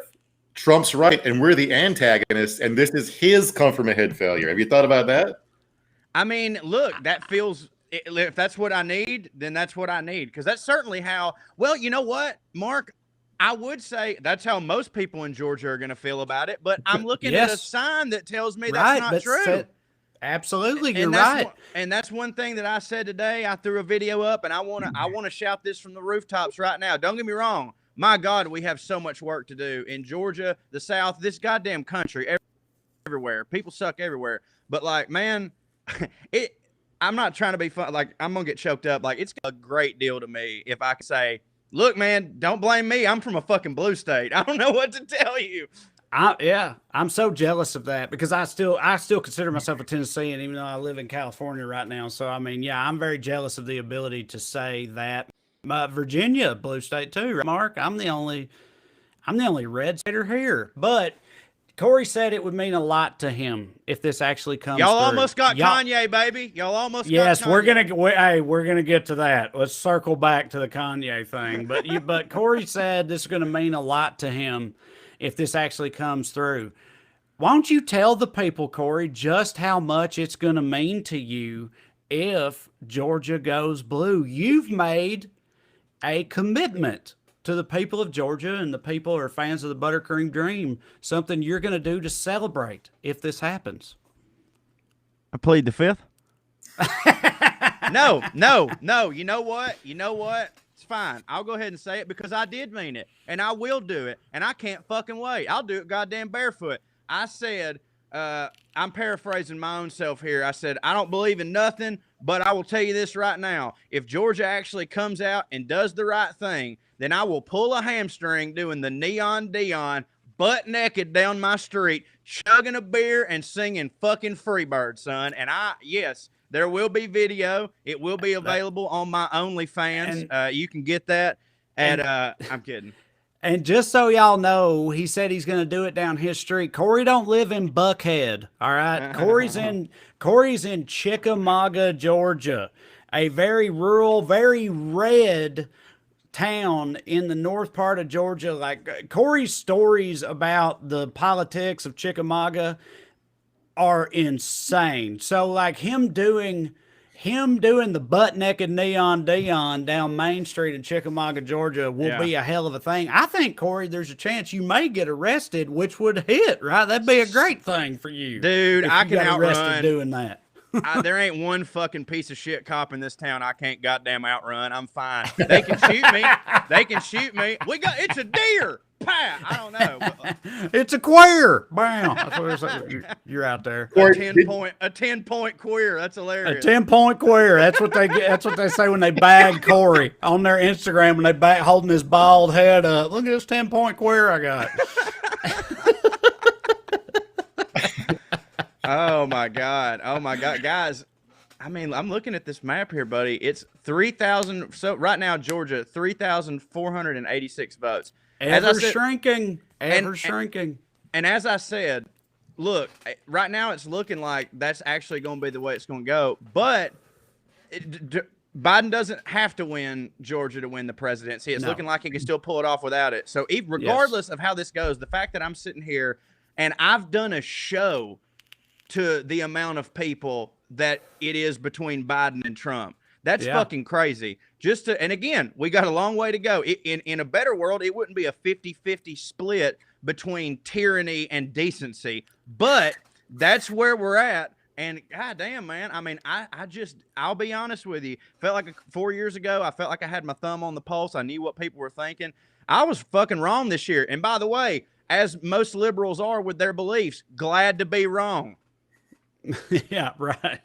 Speaker 2: Trump's right and we're the antagonists and this is his come from ahead failure? Have you thought about that?
Speaker 3: I mean, look, that feels, if that's what I need, then that's what I need. Because that's certainly how, well, you know what, Mark? I would say that's how most people in Georgia are going to feel about it. But I'm looking at a sign that tells me that's not true.
Speaker 1: Absolutely, you're right.
Speaker 3: And that's one thing that I said today. I threw a video up, and I want to shout this from the rooftops right now. Don't get me wrong. My God, we have so much work to do in Georgia, the South, this goddamn country, everywhere. People suck everywhere. But like, man, I'm not trying to be fun. Like, I'm gonna get choked up. Like, it's a great deal to me if I can say, look, man, don't blame me. I'm from a fucking blue state. I don't know what to tell you.
Speaker 1: I'm so jealous of that because I still consider myself a Tennessean, even though I live in California right now. So I mean, yeah, I'm very jealous of the ability to say that. Virginia, blue state too, right, Mark? I'm the only red stater here. But Corey said it would mean a lot to him if this actually comes.
Speaker 3: Y'all
Speaker 1: through.
Speaker 3: almost got Kanye, baby. Y'all almost.
Speaker 1: Yes,
Speaker 3: got Kanye.
Speaker 1: we're gonna get to that. Let's circle back to the Kanye thing. But Corey said this is going to mean a lot to him if this actually comes through. Why don't you tell the people, Corey, just how much it's going to mean to you if Georgia goes blue? You've made a commitment to the people of Georgia and the people who are fans of the Buttercream Dream, something you're going to do to celebrate if this happens.
Speaker 3: I plead the fifth. No. You know what? It's fine. I'll go ahead and say it because I did mean it, and I will do it, and I can't fucking wait. I'll do it goddamn barefoot. I said, I'm paraphrasing my own self here. I said, I don't believe in nothing, but I will tell you this right now. If Georgia actually comes out and does the right thing, then I will pull a hamstring doing the Neon Dion butt naked down my street, chugging a beer and singing fucking Freebird, son. And yes, there will be video. It will be available on my OnlyFans. You can get that at, I'm kidding.
Speaker 1: And just so y'all know, he said he's going to do it down his street. Corey don't live in Buckhead, all right? Corey's in Chickamauga, Georgia, a very rural, very red town in the north part of Georgia. Like, Corey's stories about the politics of Chickamauga are insane. So like him doing the butt naked Neon Dion down Main Street in Chickamauga, Georgia will be a hell of a thing. I think, Corey, there's a chance you may get arrested, which would hit, right? That'd be a great thing for you.
Speaker 3: Dude, I can outrun
Speaker 1: doing that.
Speaker 3: There ain't one fucking piece of shit cop in this town I can't goddamn outrun. I'm fine. They can shoot me. It's a deer. Pat, I don't know.
Speaker 1: It's a queer. Bam. That's what it's like. You're out there.
Speaker 3: A 10-point queer. That's hilarious.
Speaker 1: A 10-point queer. That's what they get. That's what they say when they bag Corey on their Instagram when they holding his bald head up. Look at this 10-point queer I got.
Speaker 3: Oh my God, guys. I mean, I'm looking at this map here, buddy. It's 3,000. So right now, Georgia, 3,486 votes.
Speaker 1: Shrinking.
Speaker 3: And as I said, look, right now it's looking like that's actually going to be the way it's going to go. But Biden doesn't have to win Georgia to win the presidency. It's looking like he can still pull it off without it. So regardless of how this goes, the fact that I'm sitting here and I've done a show to the amount of people that it is between Biden and Trump. That's fucking crazy. And again, we got a long way to go. In a better world, it wouldn't be a 50-50 split between tyranny and decency, but that's where we're at. And goddamn, man, I mean, I'll be honest with you. Felt like 4 years ago, I felt like I had my thumb on the pulse. I knew what people were thinking. I was fucking wrong this year. And by the way, as most liberals are with their beliefs, glad to be wrong.
Speaker 1: Yeah, right.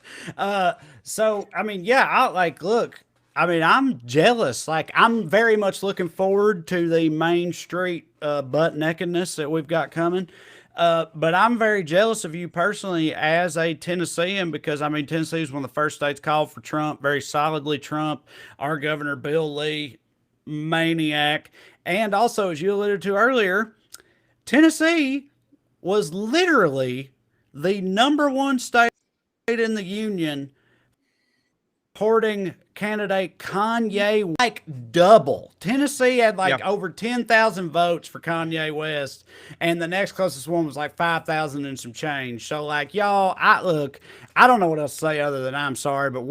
Speaker 1: So, I mean, look, I mean, I'm jealous. Like, I'm very much looking forward to the Main Street butt nakedness that we've got coming. But I'm very jealous of you personally as a Tennessean because, I mean, Tennessee is one of the first states called for Trump, very solidly Trump. Our governor, Bill Lee, maniac. And also, as you alluded to earlier, Tennessee was literally the number one state in the union supporting candidate Kanye, like double. Tennessee had
Speaker 3: Yeah.
Speaker 1: like over 10,000 votes for Kanye West, and the next closest one was like 5,000 and some change. So, like, y'all, I don't know what else to say other than I'm sorry, but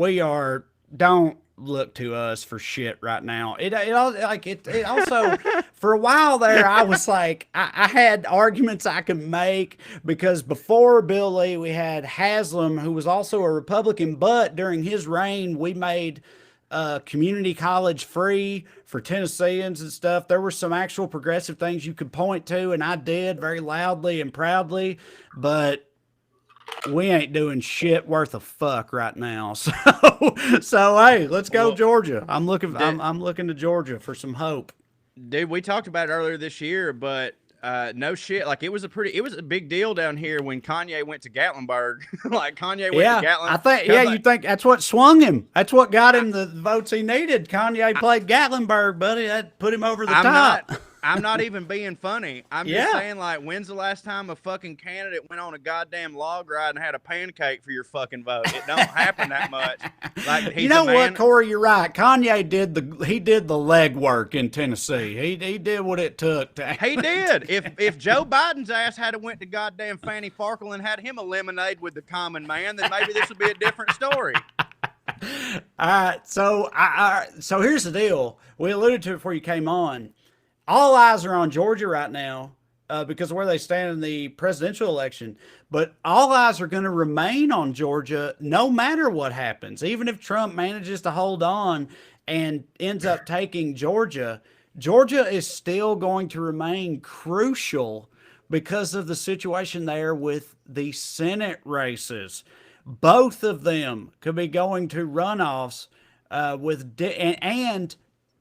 Speaker 1: don't look to us for shit right now. It also for a while there I was like I had arguments I could make because before Bill Lee we had Haslam who was also a Republican, but during his reign we made community college free for Tennesseans and stuff. There were some actual progressive things you could point to, and I did very loudly and proudly, but we ain't doing shit worth a fuck right now. So hey, let's go
Speaker 3: Well,
Speaker 1: Georgia. I'm looking to Georgia for some hope.
Speaker 3: dude, we talked about it earlier this year, but no shit. Like it was a big deal down here when Kanye went to Gatlinburg. Like Kanye went to Gatlin.
Speaker 1: You think that's what swung him. That's what got him the votes he needed. Kanye played Gatlinburg, buddy. That put him over the top.
Speaker 3: I'm not even being funny. I'm just
Speaker 1: Yeah.
Speaker 3: saying, like, when's the last time a fucking candidate went on a goddamn log ride and had a pancake for your fucking vote? It don't happen that much. Like,
Speaker 1: You know what, Corey? You're right. Kanye did the legwork in Tennessee. He did what it took to.
Speaker 3: He did. If Joe Biden's ass had went to goddamn Fanny Farkle and had him a lemonade with the common man, then maybe this would be a different story.
Speaker 1: All right. So here's the deal. We alluded to it before you came on. All eyes are on Georgia right now because of where they stand in the presidential election. But all eyes are going to remain on Georgia no matter what happens. Even if Trump manages to hold on and ends up taking Georgia, Georgia is still going to remain crucial because of the situation there with the Senate races. Both of them could be going to runoffs and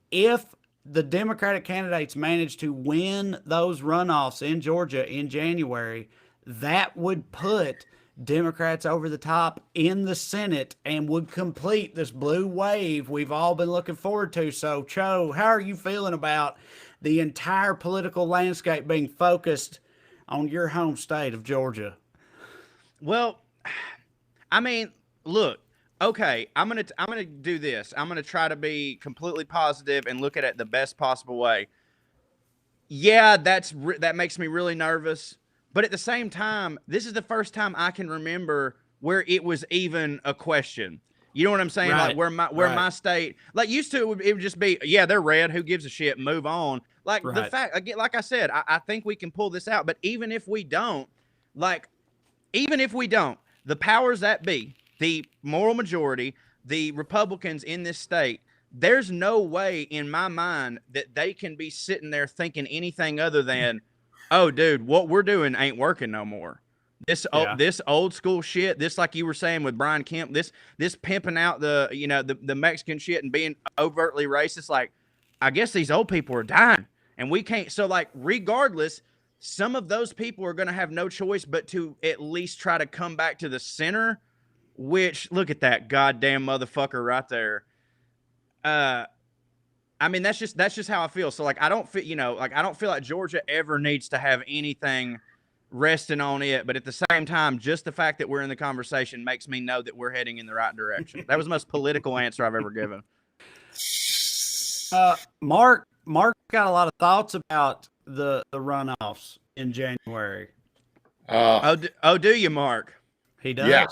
Speaker 1: if the Democratic candidates manage to win those runoffs in Georgia in January, that would put Democrats over the top in the Senate and would complete this blue wave we've all been looking forward to. So, Cho, how are you feeling about the entire political landscape being focused on your home state of Georgia?
Speaker 3: Well, I mean, look. Okay, I'm gonna do this. I'm gonna try to be completely positive and look at it the best possible way. Yeah, that makes me really nervous. But at the same time, this is the first time I can remember where it was even a question. You know what I'm saying?
Speaker 1: Right.
Speaker 3: Like where my state, like used to, it would just be, yeah, they're red. Who gives a shit? Move on. Like the fact, again, like I said, I think we can pull this out. But even if we don't, the powers that be, the moral majority, the Republicans in this state, there's no way in my mind that they can be sitting there thinking anything other than, oh, dude, what we're doing ain't working no more. This old school shit, this, like you were saying with Brian Kemp, this pimping out the Mexican shit and being overtly racist. Like, I guess these old people are dying and we can't. So, like, regardless, some of those people are going to have no choice but to at least try to come back to the center. Which, look at that goddamn motherfucker right there. I mean, that's just how I feel. So, like, I don't feel like Georgia ever needs to have anything resting on it. But at the same time, just the fact that we're in the conversation makes me know that we're heading in the right direction. That was the most political answer I've ever given.
Speaker 1: Mark got a lot of thoughts about the runoffs in January.
Speaker 3: Do you, Mark?
Speaker 1: He does.
Speaker 2: Yeah.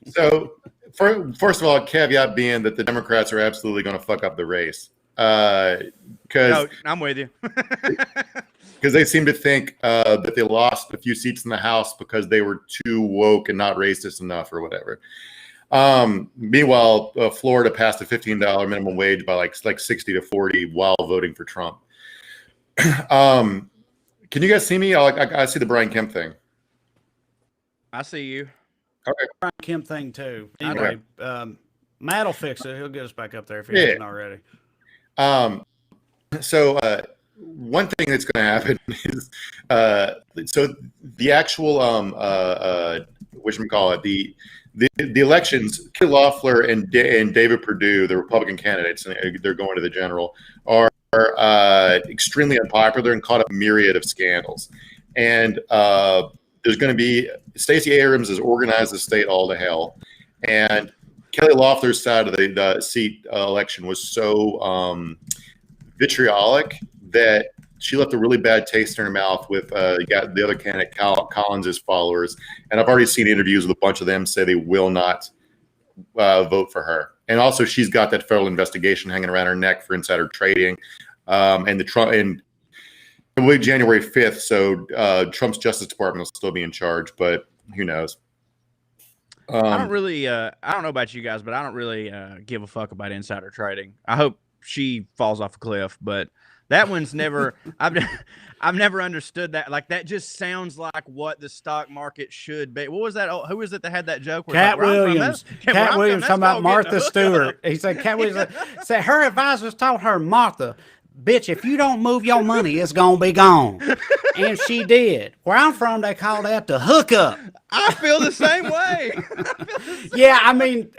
Speaker 2: So first of all, caveat being that the Democrats are absolutely going to fuck up the race. Because
Speaker 3: I'm with you.
Speaker 2: Because they seem to think that they lost a few seats in the House because they were too woke and not racist enough or whatever. Meanwhile, Florida passed a $15 minimum wage by like 60 to 40 while voting for Trump. Can you guys see me? I see the Brian Kemp thing.
Speaker 3: I see you.
Speaker 2: Okay.
Speaker 1: Brian Kemp thing too. Anyway, Matt will fix it. He'll get us back up there if he
Speaker 2: Yeah.
Speaker 1: hasn't already.
Speaker 2: So one thing that's going to happen is so the actual whatchamacallit, the elections, Kelly Loeffler and David Perdue, the Republican candidates, and they're going to the general, are extremely unpopular and caught up in a myriad of scandals. And there's going to be Stacey Abrams has organized the state all to hell, and Kelly Loeffler's side of the seat election was so vitriolic that she left a really bad taste in her mouth with the other candidate, Collins's followers. And I've already seen interviews with a bunch of them say they will not vote for her. And also, she's got that federal investigation hanging around her neck for insider trading, and the Trump and I believe January 5th. So Trump's Justice Department will still be in charge, but who knows?
Speaker 3: I don't really, I don't know about you guys, but I don't really give a fuck about insider trading. I hope she falls off a cliff, but that one's never, I've never understood that. Like, that just sounds like what the stock market should be. What was that? Who was it that had that joke?
Speaker 1: Cat Williams. Cat Williams talking about Martha Stewart. He said, Cat Williams said, her advisors told her, Martha, bitch, if you don't move your money, it's going to be gone. And she did. Where I'm from, they call that the hookup.
Speaker 3: I feel the same way.
Speaker 1: Yeah, I mean,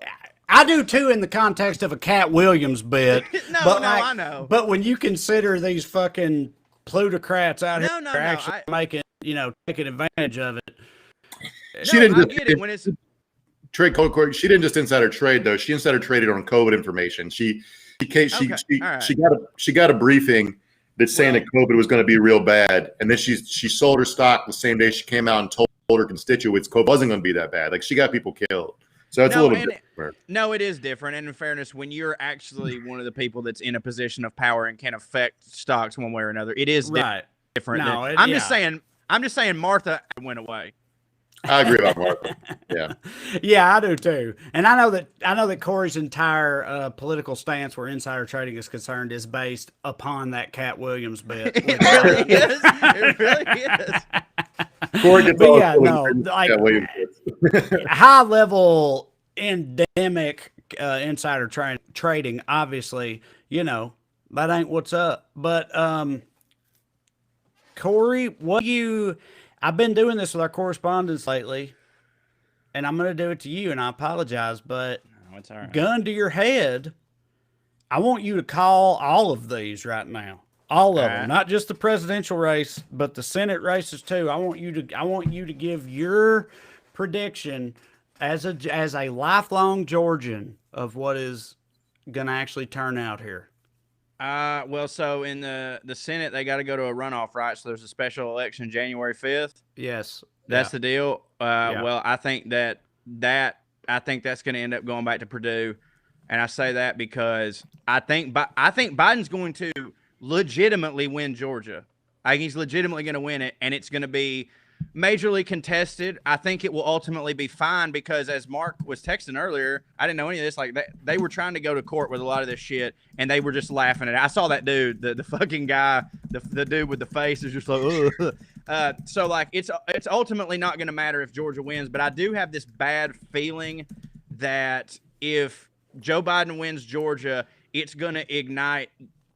Speaker 1: I do too in the context of a Cat Williams bit.
Speaker 3: I know.
Speaker 1: But when you consider these fucking plutocrats out here actually making, taking advantage of it.
Speaker 2: She didn't
Speaker 3: I get it when it's
Speaker 2: trade code. She didn't just insider trade though. She insider traded on COVID information. She got a briefing that's saying that COVID was going to be real bad, and then she sold her stock the same day she came out and told her constituents COVID wasn't going to be that bad. Like, she got people killed. So it's a little different.
Speaker 3: No, it is different. And in fairness, when you're actually one of the people that's in a position of power and can affect stocks one way or another, it is different.
Speaker 1: No,
Speaker 3: I'm just saying Martha went away.
Speaker 2: I agree about Martha. Yeah.
Speaker 1: Yeah, I do too. And I know that Corey's entire political stance where insider trading is concerned is based upon that Cat Williams bit.
Speaker 3: It really is. It really is.
Speaker 2: Corey gets
Speaker 1: high level endemic insider trading, obviously, that ain't what's up. But Corey, I've been doing this with our correspondents lately, and I'm going to do it to you, and I apologize, but
Speaker 3: it's all right.
Speaker 1: Gun to your head, I want you to call all of these right now. All of them, not just the presidential race, but the Senate races too. I want you to give your prediction as a lifelong Georgian of what is going to actually turn out here.
Speaker 3: Well, so in the Senate, they got to go to a runoff, right? So there's a special election January 5th.
Speaker 1: Yes,
Speaker 3: that's the deal. Well, I think that's going to end up going back to Purdue, and I say that because I think Biden's going to legitimately win Georgia. I think he's legitimately going to win it, and it's going to be majorly contested. I think it will ultimately be fine because, as Mark was texting earlier, I didn't know any of this. Like, they were trying to go to court with a lot of this shit, and they were just laughing at it. I saw that dude, the fucking guy, the dude with the face is just like, ugh. So like, it's ultimately not going to matter if Georgia wins, but I do have this bad feeling that if Joe Biden wins Georgia, it's going to ignite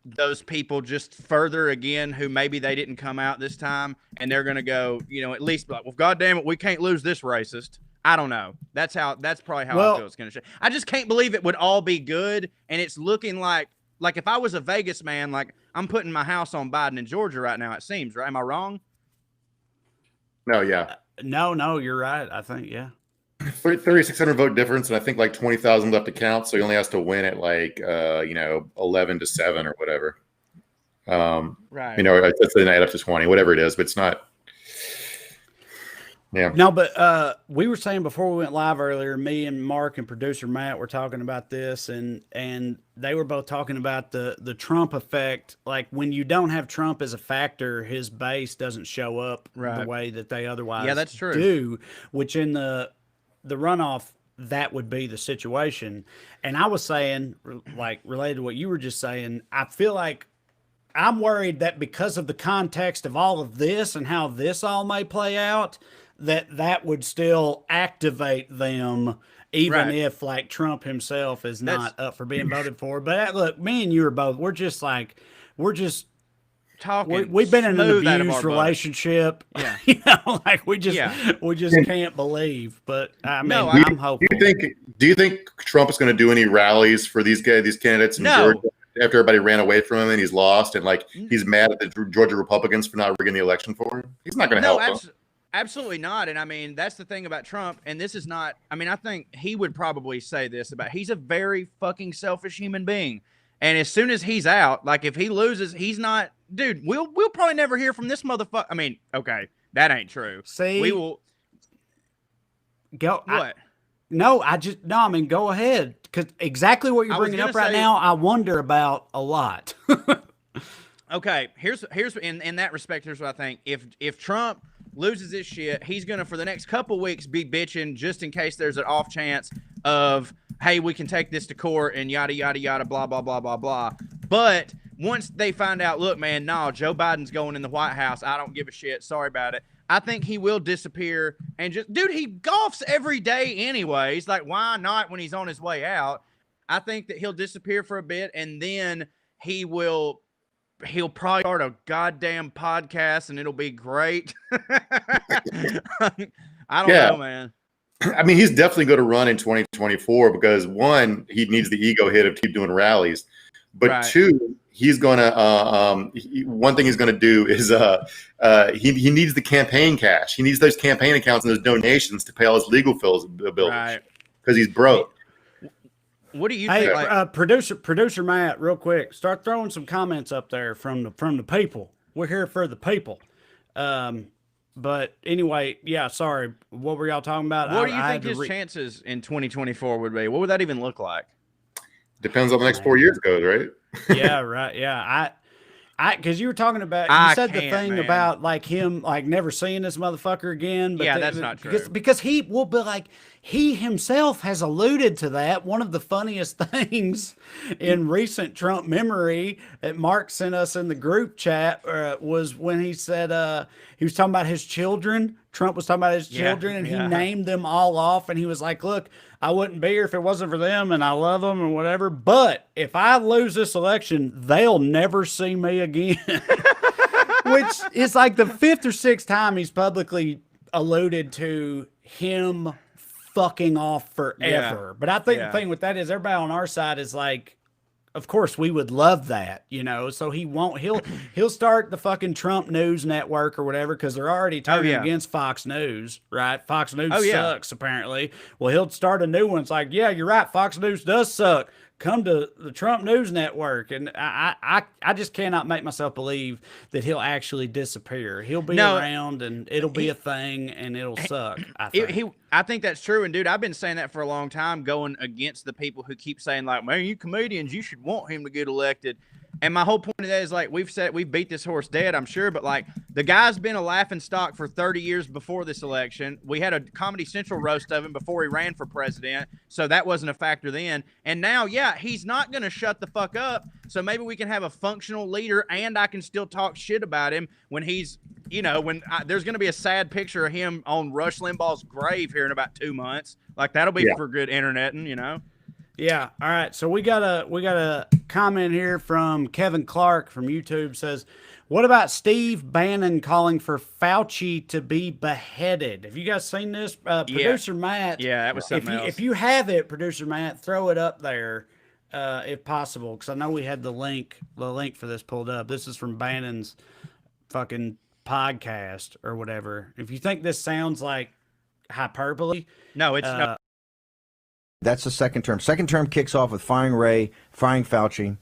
Speaker 3: those people just further again who maybe they didn't come out this time, and they're going to go, at least like, well, God damn it, we can't lose this racist. I don't know. That's probably how I feel it's going to. I just can't believe it would all be good, and it's looking like if I was a Vegas man, like, I'm putting my house on Biden in Georgia right now. It seems, right? Am I wrong?
Speaker 2: No, yeah.
Speaker 1: No, you're right. I think
Speaker 2: 3,600 vote difference, and I think like 20,000 left to count. So he only has to win at 11-7 or whatever.
Speaker 3: Right.
Speaker 2: That's the night up to 20, whatever it is, but it's not. Yeah.
Speaker 1: No, but we were saying before we went live earlier, me and Mark and producer Matt were talking about this, and they were both talking about the Trump effect. Like, when you don't have Trump as a factor, his base doesn't show up the way that they otherwise
Speaker 3: that's true.
Speaker 1: do, which in the runoff, that would be the situation. And I was saying, like, related to what you were just saying, I feel like I'm worried that because of the context of all of this and how this all may play out, that would still activate them even
Speaker 3: Right.
Speaker 1: if like Trump himself is
Speaker 3: That's-
Speaker 1: not up for being voted for. But look, me and you are both. We're just
Speaker 3: Talking.
Speaker 1: we've been in an
Speaker 3: smooth out of our
Speaker 1: abused
Speaker 3: butt.
Speaker 1: relationship.
Speaker 3: Yeah.
Speaker 1: You know, like we just
Speaker 2: And-
Speaker 1: can't believe. But I mean,
Speaker 3: No,
Speaker 1: I'm hopeful.
Speaker 2: Do you think Trump is going to do any rallies for these candidates in
Speaker 3: No.
Speaker 2: Georgia after everybody ran away from him and he's lost and like he's mad at the Georgia Republicans for not rigging the election for him? He's not going to help them.
Speaker 3: Absolutely not. And I mean, that's the thing about Trump. And this is not, I mean, I think he would probably say this about, he's a very fucking selfish human being. And as soon as he's out, like if he loses, he's not, dude, we'll probably never hear from this motherfucker. I mean, okay, that ain't true.
Speaker 1: See,
Speaker 3: we will
Speaker 1: go.
Speaker 3: What?
Speaker 1: I mean, go ahead. Because exactly what you're
Speaker 3: I was
Speaker 1: bringing up
Speaker 3: gonna
Speaker 1: right
Speaker 3: say-
Speaker 1: now, I wonder about a lot.
Speaker 3: Okay, here's in that respect, here's what I think. If Trump loses his shit, he's gonna for the next couple weeks be bitching just in case there's an off chance of, hey, we can take this to court and yada yada yada, blah blah blah blah blah. But once they find out, look, man, no, Joe Biden's going in the White House. I don't give a shit. Sorry about it. I think he will disappear and just, dude, he golfs every day anyways. Like, why not when he's on his way out? I think that he'll disappear for a bit and then he'll probably start a goddamn podcast and it'll be great. I don't know, man.
Speaker 2: I mean, he's definitely going to run in 2024 because one, he needs the ego hit of keep doing rallies, but
Speaker 3: Right.
Speaker 2: two, he's going to one thing he's going to do is he needs the campaign cash. He needs those campaign accounts and those donations to pay all his legal bills
Speaker 3: Right.
Speaker 2: because he's broke.
Speaker 3: What do you
Speaker 1: Hey,
Speaker 3: think? Like,
Speaker 1: producer Matt, real quick, start throwing some comments up there from the people. We're here for the people. But anyway, yeah, sorry. What were y'all talking about?
Speaker 3: what do you
Speaker 1: I
Speaker 3: think
Speaker 1: had to
Speaker 3: his chances in 2024 would be? What would that even look like?
Speaker 2: Depends on the next 4 years goes, right?
Speaker 1: Yeah, right. Yeah, because you were talking about,
Speaker 3: I
Speaker 1: you said the
Speaker 3: can't,
Speaker 1: thing
Speaker 3: man.
Speaker 1: about like him like never seeing this motherfucker again. But
Speaker 3: Yeah, that's not true.
Speaker 1: Because he will be like, he himself has alluded to that. One of the funniest things in recent Trump memory that Mark sent us in the group chat was when he said he was talking about his children. Trump was talking about his children, and he named them all off, and he was like, "Look, I wouldn't be here if it wasn't for them, and I love them and whatever. But if I lose this election, they'll never see me again." Which is like the fifth or sixth time he's publicly alluded to him fucking off forever.
Speaker 3: Yeah.
Speaker 1: But I think
Speaker 3: Yeah.
Speaker 1: the thing with that is everybody on our side is like, of course we would love that, you know. So he'll start the fucking Trump News Network or whatever because they're already turning
Speaker 3: yeah.
Speaker 1: against Fox News, right? Fox News
Speaker 3: yeah.
Speaker 1: sucks apparently. Well, he'll start a new one. It's like, yeah, you're right. Fox News does suck. Come to the Trump News Network, and I just cannot make myself believe that he'll actually disappear. He'll be around, and it'll be a thing, and it'll suck. I think.
Speaker 3: I think that's true. And dude, I've been saying that for a long time, going against the people who keep saying like, man, you comedians, you should want him to get elected. And my whole point of that is like, we've beat this horse dead, I'm sure, but like the guy's been a laughing stock for 30 years before this election. We had a Comedy Central roast of him before he ran for president, so that wasn't a factor then. And now, yeah, he's not going to shut the fuck up. So maybe we can have a functional leader, and I can still talk shit about him when he's, you know, there's going to be a sad picture of him on Rush Limbaugh's grave here in about 2 months. Like that'll be for good interneting, you know.
Speaker 1: Yeah. All right. So we got a comment here from Kevin Clark from YouTube says, "What about Steve Bannon calling for Fauci to be beheaded?" Have you guys seen this? Producer Matt.
Speaker 3: Yeah, that was something else.
Speaker 1: If you have it, Producer Matt, throw it up there if possible, because I know we had the link for this pulled up. This is from Bannon's fucking podcast or whatever. If you think this sounds like hyperbole,
Speaker 3: No, it's not.
Speaker 4: That's the second term. Second term kicks off with firing Ray, firing Fauci.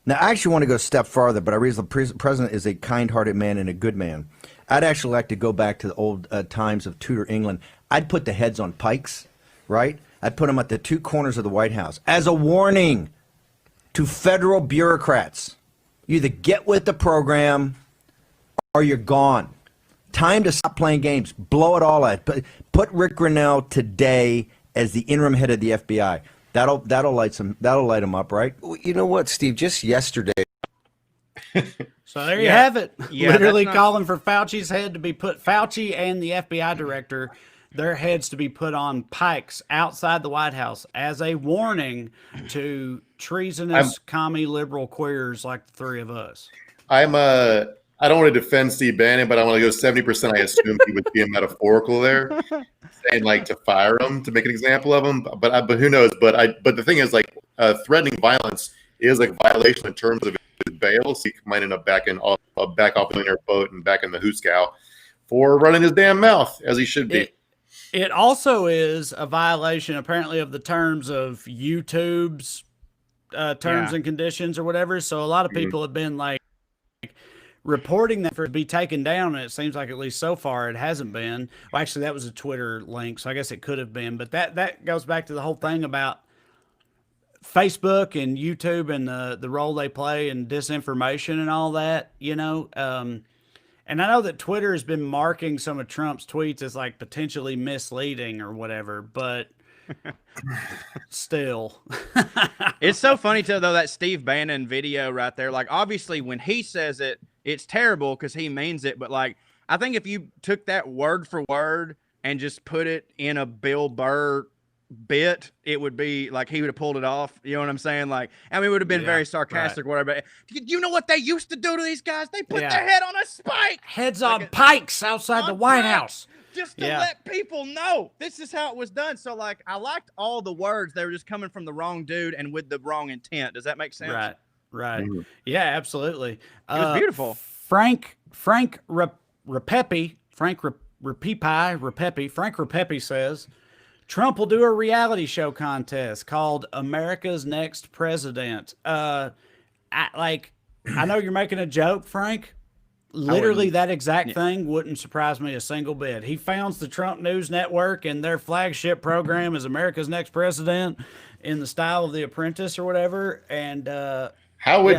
Speaker 4: Now, I actually want to go a step farther, but I realize the president is a kind-hearted man and a good man. I'd actually like to go back to the old times of Tudor England. I'd put the heads on pikes, right? I'd put them at the two corners of the White House as a warning to federal bureaucrats. You either get with the program or you're gone. Time to stop playing games. Blow it all out. Put Rick Grinnell today as the interim head of the FBI. That'll light him up, right?
Speaker 5: Well, you know what, Steve? Just yesterday,
Speaker 1: so there you have it.
Speaker 3: Yeah,
Speaker 1: Literally
Speaker 3: that's not-
Speaker 1: calling for Fauci's head to be put, Fauci and the FBI director their heads to be put on pikes outside the White House as a warning to treasonous commie liberal queers like the three of us.
Speaker 2: I don't want to defend Steve Bannon, but I want to go 70%. I assume he was being metaphorical there, saying like to fire him to make an example of him. But who knows? But the thing is, like, threatening violence is a violation in terms of his bail. So he might end up back off the airboat and back in the Hooskow for running his damn mouth as he should be.
Speaker 1: It also is a violation, apparently, of the terms of YouTube's terms and conditions or whatever. So a lot of people have been like reporting that for it to be taken down, and it seems like at least so far it hasn't been. Well, actually, that was a Twitter link, so I guess it could have been. But that goes back to the whole thing about Facebook and YouTube and the role they play in disinformation and all that, you know. And I know that Twitter has been marking some of Trump's tweets as like potentially misleading or whatever, but still.
Speaker 3: It's so funny though, that Steve Bannon video right there. Like, obviously when he says it, it's terrible because he means it. But like, I think if you took that word for word and just put it in a Bill Burr bit, it would be like he would have pulled it off. You know what I'm saying? Like, I mean, it would have been very sarcastic, whatever. But you know what they used to do to these guys? They put their head on a spike,
Speaker 1: heads on pikes outside the White House,
Speaker 3: just to let people know this is how it was done. So, like, I liked all the words. They were just coming from the wrong dude and with the wrong intent. Does that make sense?
Speaker 1: Right. Yeah, absolutely.
Speaker 3: It was beautiful.
Speaker 1: Frank Repepi says Trump will do a reality show contest called America's Next President. I know you're making a joke, Frank. Literally, that exact thing wouldn't surprise me a single bit. He founds the Trump News Network, and their flagship program is America's Next President in the style of The Apprentice or whatever. And
Speaker 2: how would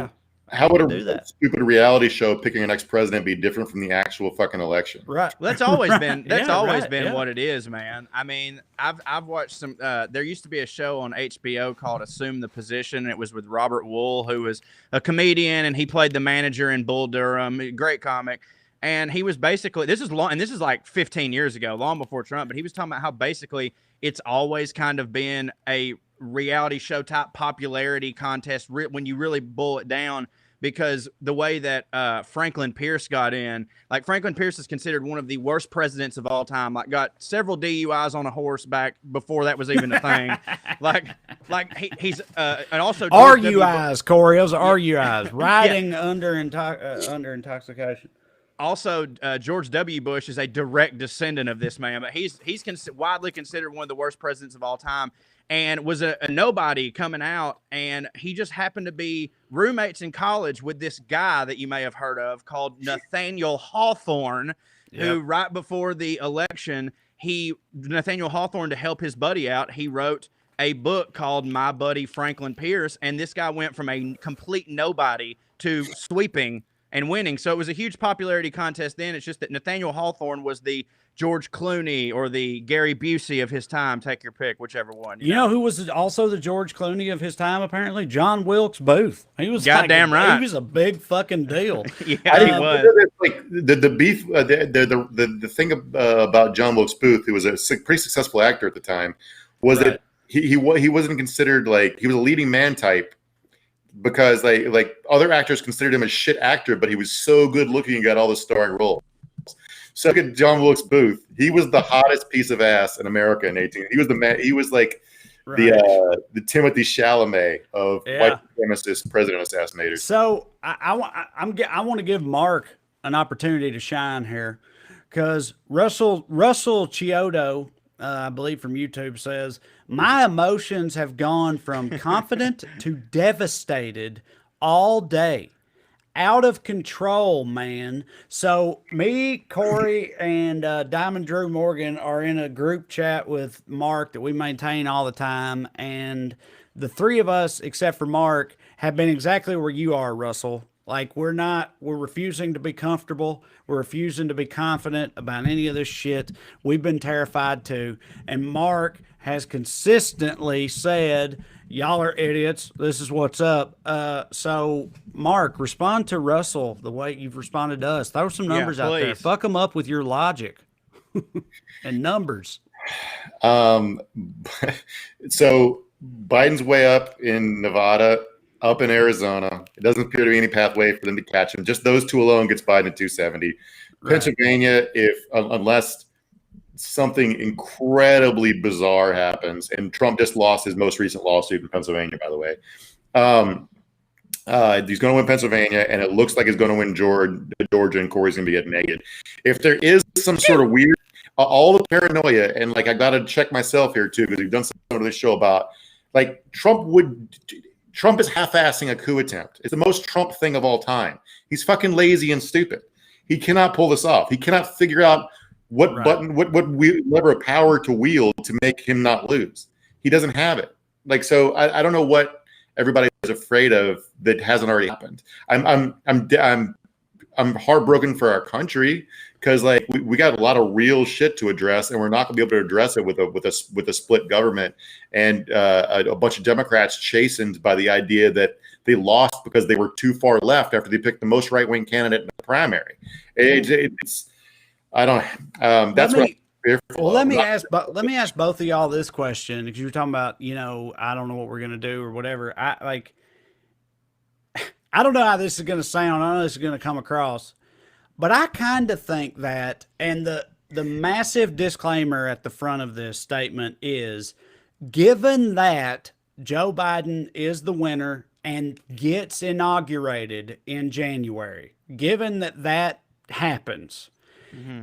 Speaker 2: a stupid reality show picking your next president be different from the actual fucking election?
Speaker 1: Right.
Speaker 3: Well, that's always been what it is, man. I mean, I've watched some. There used to be a show on HBO called Assume the Position. And it was with Robert Wool, who was a comedian, and he played the manager in Bull Durham. Great comic. And he was basically, this is like 15 years ago, long before Trump. But he was talking about how basically it's always kind of been a reality show type popularity contest when you really boil it down, because the way that Franklin Pierce got in, like, Franklin Pierce is considered one of the worst presidents of all time. Like, got several DUIs on a horse back before that was even a thing. he's and also
Speaker 1: RUIs, Corey. Those are RUIs, riding under intoxication.
Speaker 3: Also, George W. Bush is a direct descendant of this man, but he's widely considered one of the worst presidents of all time, and was a nobody coming out. And he just happened to be roommates in college with this guy that you may have heard of called Nathaniel Hawthorne, who right before the election, Nathaniel Hawthorne, to help his buddy out, he wrote a book called My Buddy Franklin Pierce. And this guy went from a complete nobody to sweeping and winning. So it was a huge popularity contest then. It's just that Nathaniel Hawthorne was the George Clooney or the Gary Busey of his time. Take your pick, whichever one.
Speaker 1: You know who was also the George Clooney of his time, apparently? John Wilkes Booth. He was
Speaker 3: goddamn right.
Speaker 1: He was a big fucking deal.
Speaker 3: He was.
Speaker 2: Like the beef, the thing about John Wilkes Booth, who was a pretty successful actor at the time, was that he wasn't considered, like, he was a leading man type, because like other actors considered him a shit actor, but he was so good looking and got all the starring roles. So look at John Wilkes Booth. He was the hottest piece of ass in America in 18. He was the man. He was like the Timothy Chalamet of white supremacist president assassinators.
Speaker 1: So I want to give Mark an opportunity to shine here, because Russell Chiodo, I believe from YouTube, says, my emotions have gone from confident to devastated all day. Out of control, man. So me, Corey, and Diamond Drew Morgan are in a group chat with Mark that we maintain all the time. And the three of us, except for Mark, have been exactly where you are, Russell. Like, we're refusing to be comfortable. We're refusing to be confident about any of this shit. We've been terrified too. And Mark has consistently said, y'all are idiots. This is what's up. So, Mark, respond to Russell the way you've responded to us. Throw some numbers out there. Fuck them up with your logic. and numbers.
Speaker 2: Um, so Biden's way up in Nevada, up in Arizona. It doesn't appear to be any pathway for them to catch him. Just those two alone gets Biden at 270.
Speaker 1: Right.
Speaker 2: Pennsylvania, unless something incredibly bizarre happens, and Trump just lost his most recent lawsuit in Pennsylvania, by the way. He's going to win Pennsylvania, and it looks like he's going to win Georgia, and Corey's going to be getting naked. If there is some sort of weird, all the paranoia, and like I got to check myself here too, because we've done some of this show about like Trump is half-assing a coup attempt. It's the most Trump thing of all time. He's fucking lazy and stupid. He cannot pull this off. He cannot figure out what button, what lever of power to wield to make him not lose. He doesn't have it. Like, so I don't know what everybody is afraid of that hasn't already happened. I'm heartbroken for our country because like we got a lot of real shit to address, and we're not going to be able to address it with a split government and a bunch of Democrats chastened by the idea that they lost because they were too far left after they picked the most right-wing candidate in the primary. It's I don't. That's what I'm fearful
Speaker 1: Well, let
Speaker 2: of.
Speaker 1: me ask both of y'all this question, because you were talking about, I don't know what we're gonna do or whatever. I don't know how this is gonna sound. I know this is gonna come across, but I kind of think that, and the massive disclaimer at the front of this statement is, given that Joe Biden is the winner and gets inaugurated in January, given that happens,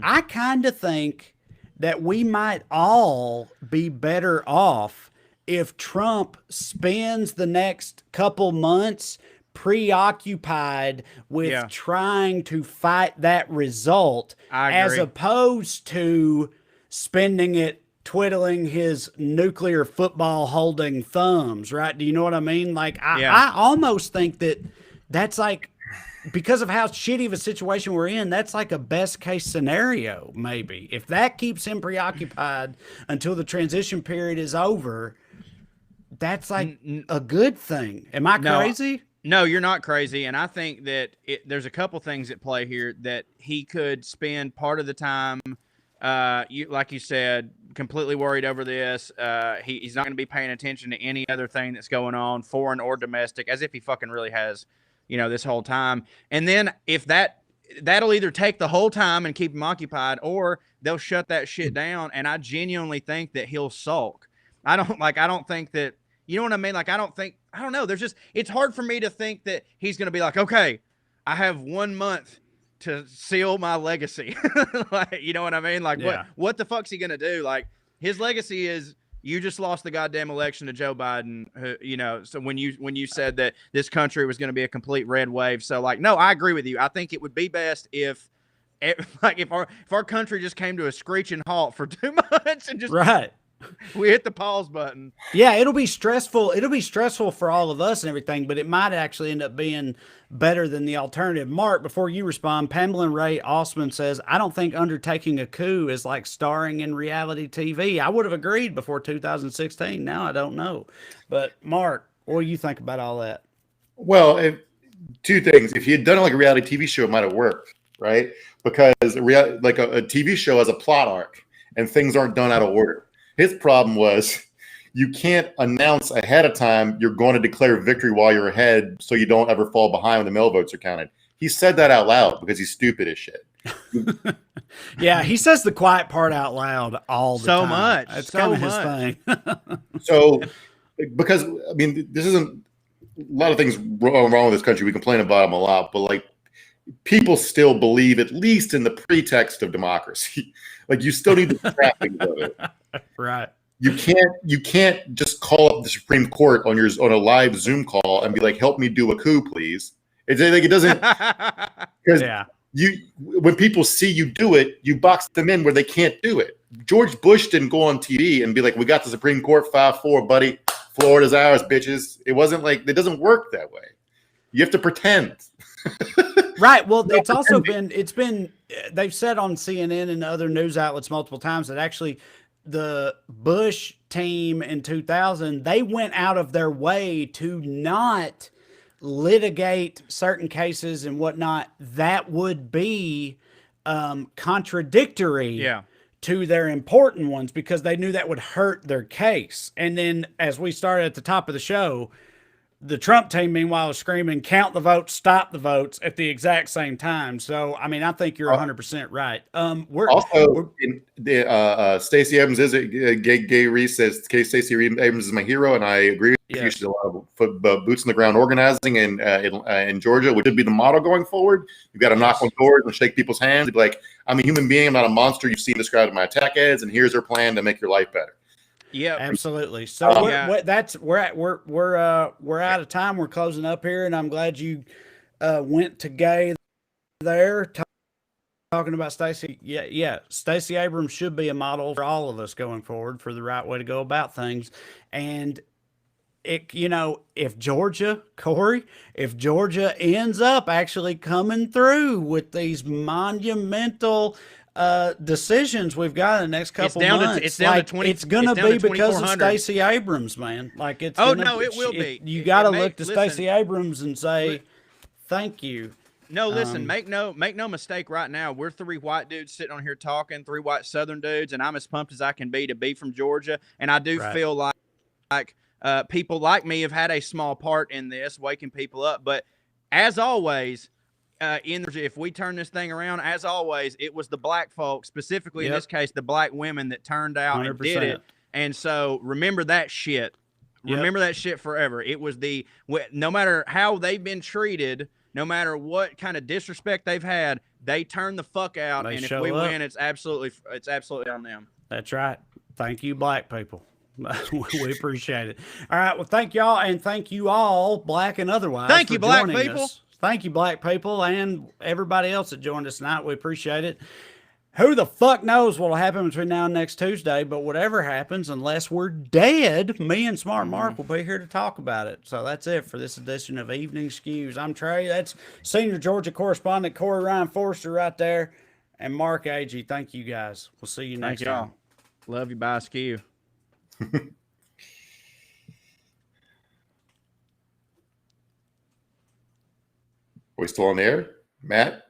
Speaker 1: I kind of think that we might all be better off if Trump spends the next couple months preoccupied with trying to fight that result, as opposed to spending it twiddling his nuclear football holding thumbs, right? Do you know what I mean? Like, I almost think that's like, because of how shitty of a situation we're in, that's like a best case scenario, maybe. If that keeps him preoccupied until the transition period is over, that's like a good thing. Am I crazy?
Speaker 3: No, you're not crazy. And I think that there's a couple things at play here, that he could spend part of the time, like you said, completely worried over this. He's not going to be paying attention to any other thing that's going on, foreign or domestic, as if he fucking really has, this whole time. And then if that'll either take the whole time and keep him occupied, or they'll shut that shit down. And I genuinely think that he'll sulk. I don't think that, you know what I mean? Like, I don't know. It's hard for me to think that he's going to be like, okay, I have 1 month to seal my legacy. Like, you know what I mean? Like, what the fuck's he going to do? Like, his legacy is, you just lost the goddamn election to Joe Biden, who, so when you said that this country was going to be a complete red wave. So like, no, I agree with you. I think it would be best if our country just came to a screeching halt for 2 months and just we hit the pause button.
Speaker 1: Yeah, it'll be stressful. It'll be stressful for all of us and everything, but it might actually end up being better than the alternative. Mark, before you respond, Pamela Ray Osman says, I don't think undertaking a coup is like starring in reality TV. I would have agreed before 2016. Now I don't know. But Mark, what do you think about all that?
Speaker 2: Well, two things. If he had done it like a reality TV show, it might have worked, right? Because a TV show has a plot arc, and things aren't done out of order. His problem was you can't announce ahead of time you're going to declare victory while you're ahead so you don't ever fall behind when the mail votes are counted. He said that out loud because he's stupid as shit.
Speaker 1: Yeah, he says the quiet part out loud all the time.
Speaker 3: Much.
Speaker 1: It's
Speaker 3: so
Speaker 1: kind of
Speaker 3: much.
Speaker 1: his thing.
Speaker 2: So, because, I mean, this isn't a lot of things wrong with this country. We complain about them a lot, but like, people still believe, at least in the pretext of democracy. Like, you still need the trappings of it.
Speaker 1: Right.
Speaker 2: You can't just call up the Supreme Court on a live Zoom call and be like, "Help me do a coup, please." It's like, it doesn't, because when people see you do it, you box them in where they can't do it. George Bush didn't go on TV and be like, "We got the Supreme Court 5-4, buddy. Florida's ours, bitches." It wasn't like, it doesn't work that way. You have to pretend.
Speaker 1: Right. Well, it's been they've said on CNN and other news outlets multiple times that actually the Bush team in 2000, they went out of their way to not litigate certain cases and whatnot that would be contradictory to their important ones because they knew that would hurt their case. And then, as we started at the top of the show, the Trump team, meanwhile, is screaming, count the votes, stop the votes at the exact same time. So, I mean, I think you're 100% right.
Speaker 2: Also, Stacey Abrams is Gay Reese says Stacey Abrams is my hero, and I agree with you. She's a lot of boots on the ground organizing in Georgia, which should be the model going forward. You've got to knock on doors and shake people's hands. Be like, I'm a human being. I'm not a monster you've seen described in my attack ads, and here's her plan to make your life better.
Speaker 1: Yeah, absolutely. So we're out of time. We're closing up here, and I'm glad you went to Gay there talking about Stacey. Yeah. Stacey Abrams should be a model for all of us going forward for the right way to go about things. And if Georgia ends up actually coming through with these monumental decisions we've got in the next couple months.
Speaker 3: It's down to 20.
Speaker 1: It's gonna be because of Stacey Abrams, man. Like it's.
Speaker 3: Oh no, it will be.
Speaker 1: You got to look to Stacey Abrams and say, "Thank you."
Speaker 3: No, listen. Make no mistake. Right now, we're three white dudes sitting on here talking, three white Southern dudes, and I'm as pumped as I can be to be from Georgia. And I do feel like people like me have had a small part in this, waking people up. But as always. If we turn this thing around, as always, it was the black folks, specifically in this case, the black women that turned out 100%. And did it. And so remember that shit. Remember that shit forever. It was no matter how they've been treated, no matter what kind of disrespect they've had, they turn the fuck out. And if we win, it's absolutely on them.
Speaker 1: That's right. Thank you, black people. We appreciate it. All right. Well, thank y'all, and thank you all, black and otherwise.
Speaker 3: Thank you, black people.
Speaker 1: Thank you, black people, and everybody else that joined us tonight. We appreciate it. Who the fuck knows what will happen between now and next Tuesday, but whatever happens, unless we're dead, me and Smart Mark will be here to talk about it. So that's it for this edition of Evening Skews. I'm Trey. That's Senior Georgia Correspondent Corey Ryan Forrester right there, and Mark Agee. Thank you, guys. We'll see you next time.
Speaker 3: Love you. Bye, Skew.
Speaker 2: Are we still on the air, Matt?